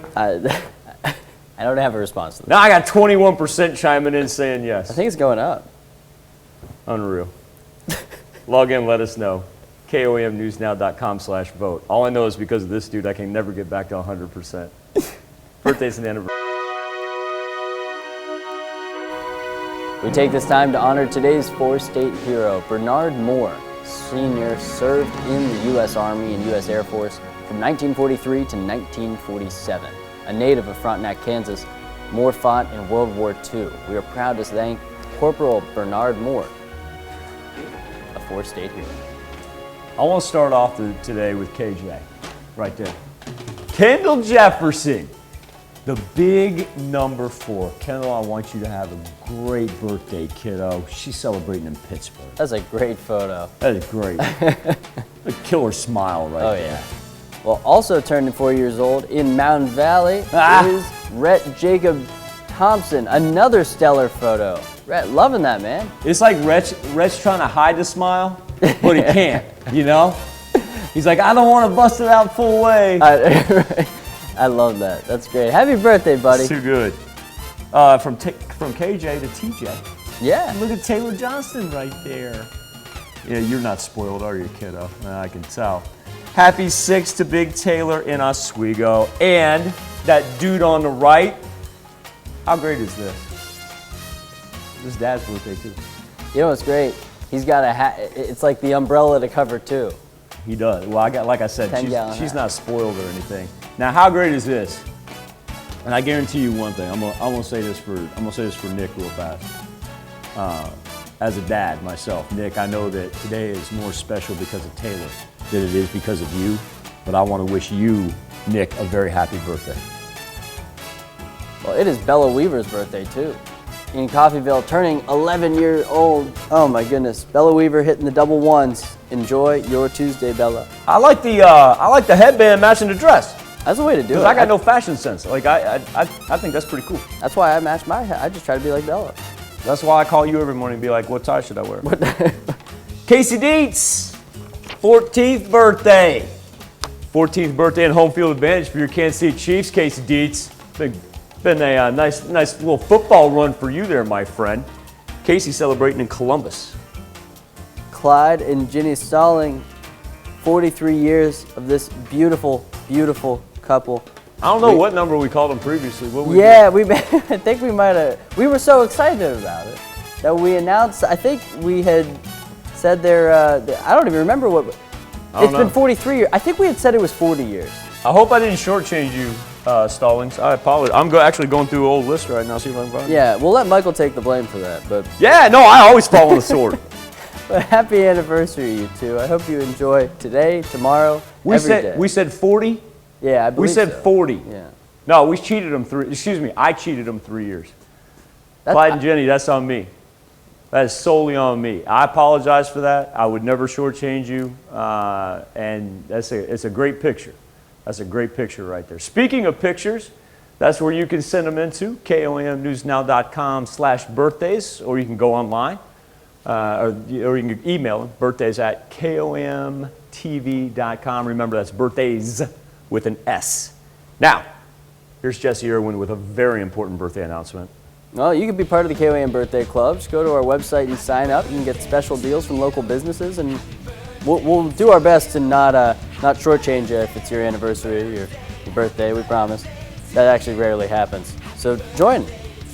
I don't have a response to that. Now I got 21% chiming in saying yes. I think it's going up. Unreal. Log in, let us know. KOAMnewsnow.com/vote. All I know is because of this dude, I can never get back to 100%. Birthdays and anniversaries. We take this time to honor today's four-state hero, Bernard Moore, Sr. served in the U.S. Army and U.S. Air Force from 1943 to 1947. A native of Frontenac, Kansas, Moore fought in World War II. We are proud to thank Corporal Bernard Moore, a four-state hero. I want to start off today with KJ, right there. Kendall Jefferson, the big number 4. Kendall, I want you to have a great birthday, kiddo. She's celebrating in Pittsburgh. That's a great photo. That is great. A killer smile right there. Yeah. Well, also turning 4 years old in Mountain Valley is Rhett Jacob Thompson. Another stellar photo. Rhett, loving that, man. It's like Rhett's trying to hide the smile, but he can't, you know? He's like, I don't want to bust it out full way. I love that. That's great. Happy birthday, buddy. It's too good. From KJ to TJ. Yeah. Look at Taylor Johnston right there. Yeah, you're not spoiled, are you, kiddo? I can tell. Happy 6 to Big Taylor in Oswego. And that dude on the right, how great is this? This is Dad's birthday, too. You know what's great? He's got a hat. It's like the umbrella to cover, too. He does. Well, like I said, she's not spoiled or anything. Now, how great is this? And I guarantee you one thing. I'm gonna say this for Nick real fast. As a dad myself, Nick, I know that today is more special because of Taylor than it is because of you. But I want to wish you, Nick, a very happy birthday. Well, it is Bella Weaver's birthday too. In Coffeyville, turning 11 years old. Oh my goodness, Bella Weaver hitting the double ones. Enjoy your Tuesday, Bella. I like the headband matching the dress. That's the way to do it. Because I got no fashion sense. Like I think that's pretty cool. That's why I match my hat. I just try to be like Bella. That's why I call you every morning and be like, what tie should I wear? Casey Dietz, 14th birthday. 14th birthday and home field advantage for your Kansas City Chiefs, Casey Dietz. Been a nice little football run for you there, my friend. Casey celebrating in Columbus. Clyde and Ginny Stalling, 43 years of this beautiful, beautiful couple. I don't know what number we called them previously. What we I think we might have. We were so excited about it that we announced. I think we had said I don't even remember what. It's been 43 years. I think we had said it was 40 years. I hope I didn't shortchange you, Stallings. I apologize. I'm actually going through an old list right now, see if I can find it. Yeah, we'll let Michael take the blame for that. But yeah, no, I always fall on the sword. But happy anniversary, you two. I hope you enjoy today, tomorrow, every day. We said 40? Yeah, I believe we said so. 40. Yeah. No, we cheated them I cheated them 3 years. Clyde and Jenny, that's on me. That is solely on me. I apologize for that. I would never shortchange you. And it's a great picture. That's a great picture right there. Speaking of pictures, that's where you can send them into, KOAMnewsnow.com/birthdays, or you can go online, or you can email them, birthdays@KOAMtv.com. Remember, that's birthdays with an S. Now, here's Jesse Irwin with a very important birthday announcement. Well, you can be part of the KOAM Birthday Club. Just go to our website and sign up. You can get special deals from local businesses, and we'll do our best to not shortchange you if it's your anniversary or your birthday, we promise. That actually rarely happens. So join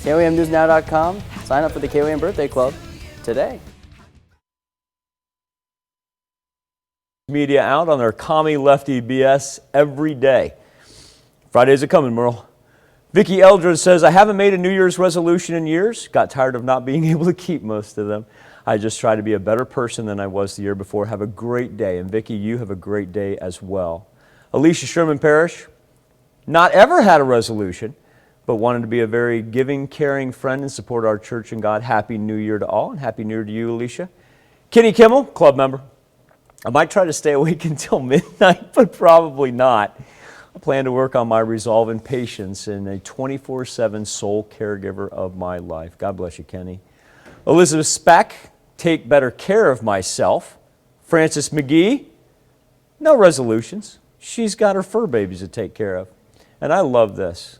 KOAMnewsnow.com. Sign up for the KOAM Birthday Club today. Media out on their commie lefty BS every day. Fridays are coming, Merle. Vicki Eldred says, I haven't made a New Year's resolution in years. Got tired of not being able to keep most of them. I just try to be a better person than I was the year before. Have a great day. And Vicki, you have a great day as well. Alicia Sherman Parrish, not ever had a resolution, but wanted to be a very giving, caring friend and support our church and God. Happy New Year to all, and Happy New Year to you, Alicia. Kenny Kimmel, club member. I might try to stay awake until midnight, but probably not. I plan to work on my resolve and patience and a 24/7 sole caregiver of my life. God bless you, Kenny. Elizabeth Speck, take better care of myself. Frances McGee, no resolutions. She's got her fur babies to take care of. And I love this.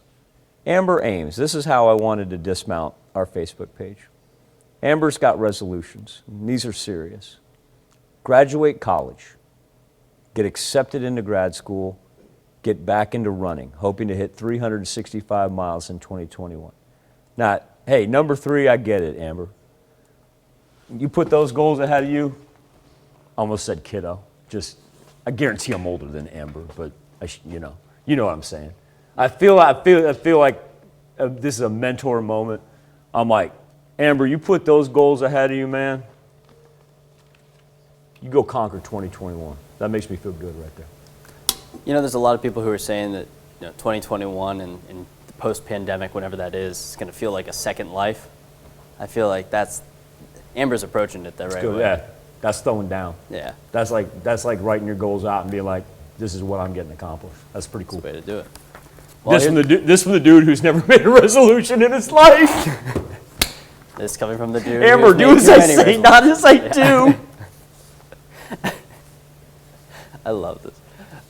Amber Ames, this is how I wanted to dismount our Facebook page. Amber's got resolutions, and these are serious. Graduate college, get accepted into grad school, get back into running, hoping to hit 365 miles in 2021. Now, hey, number 3, I get it, Amber. You put those goals ahead of you, I almost said kiddo. Just, I guarantee I'm older than Amber, but you know what I'm saying. I feel like this is a mentor moment. I'm like, Amber, you put those goals ahead of you, man. You go conquer 2021. That makes me feel good right there. You know, there's a lot of people who are saying that 2021 and the post-pandemic, whenever that is going to feel like a second life. I feel like Amber's approaching it the right way. Yeah, that's throwing down. Yeah. That's like writing your goals out and being like, this is what I'm getting accomplished. That's pretty cool. That's the way to do it. Well, This from the dude who's never made a resolution in his life. This coming from the dude. Amber, do as I say, not as I do. I love this.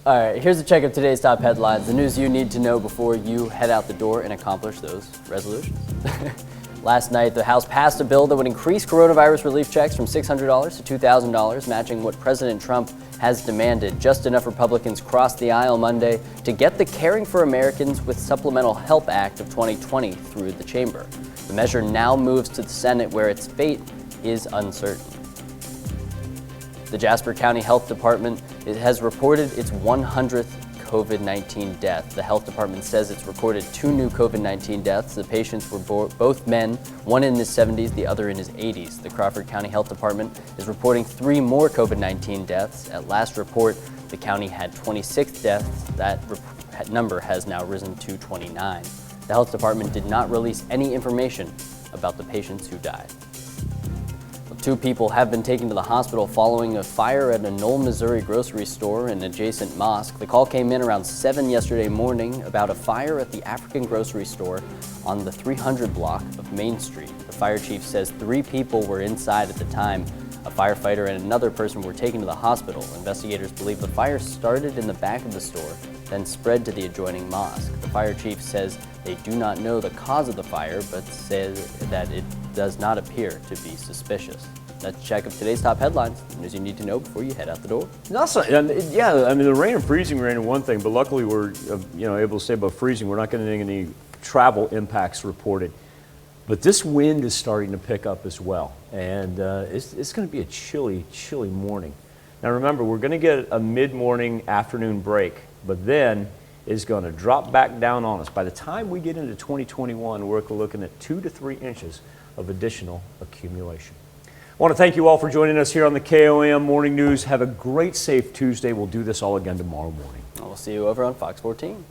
All right, here's a check of today's top headlines, the news you need to know before you head out the door and accomplish those resolutions. Last night, the House passed a bill that would increase coronavirus relief checks from $600 to $2,000, matching what President Trump has demanded. Just enough Republicans crossed the aisle Monday to get the Caring for Americans with Supplemental Help Act of 2020 through the chamber. The measure now moves to the Senate, where its fate is uncertain. The Jasper County Health Department has reported its 100th COVID-19 death. The health department says it's recorded 2 new COVID-19 deaths. The patients were both men, one in his 70s, the other in his 80s. The Crawford County Health Department is reporting 3 more COVID-19 deaths. At last report, the county had 26 deaths. That number has now risen to 29. The health department did not release any information about the patients who died. 2 people have been taken to the hospital following a fire at a Knoll, Missouri grocery store and adjacent mosque. The call came in around 7 yesterday morning about a fire at the African grocery store on the 300 block of Main Street. The fire chief says 3 people were inside at the time. A firefighter and another person were taken to the hospital. Investigators believe the fire started in the back of the store, then spread to the adjoining mosque. The fire chief says they do not know the cause of the fire, but says that it does not appear to be suspicious. That's a check of today's top headlines, the news you need to know before you head out the door. Yeah, I mean, the rain and freezing rain are one thing, but luckily we're able to stay above freezing. We're not getting any travel impacts reported. But this wind is starting to pick up as well, and it's going to be a chilly, chilly morning. Now remember, we're going to get a mid-morning afternoon break, but then it's going to drop back down on us. By the time we get into 2021, we're looking at 2 to 3 inches of additional accumulation. I want to thank you all for joining us here on the KOAM Morning News. Have a great, safe Tuesday. We'll do this all again tomorrow morning. We'll see you over on Fox 14.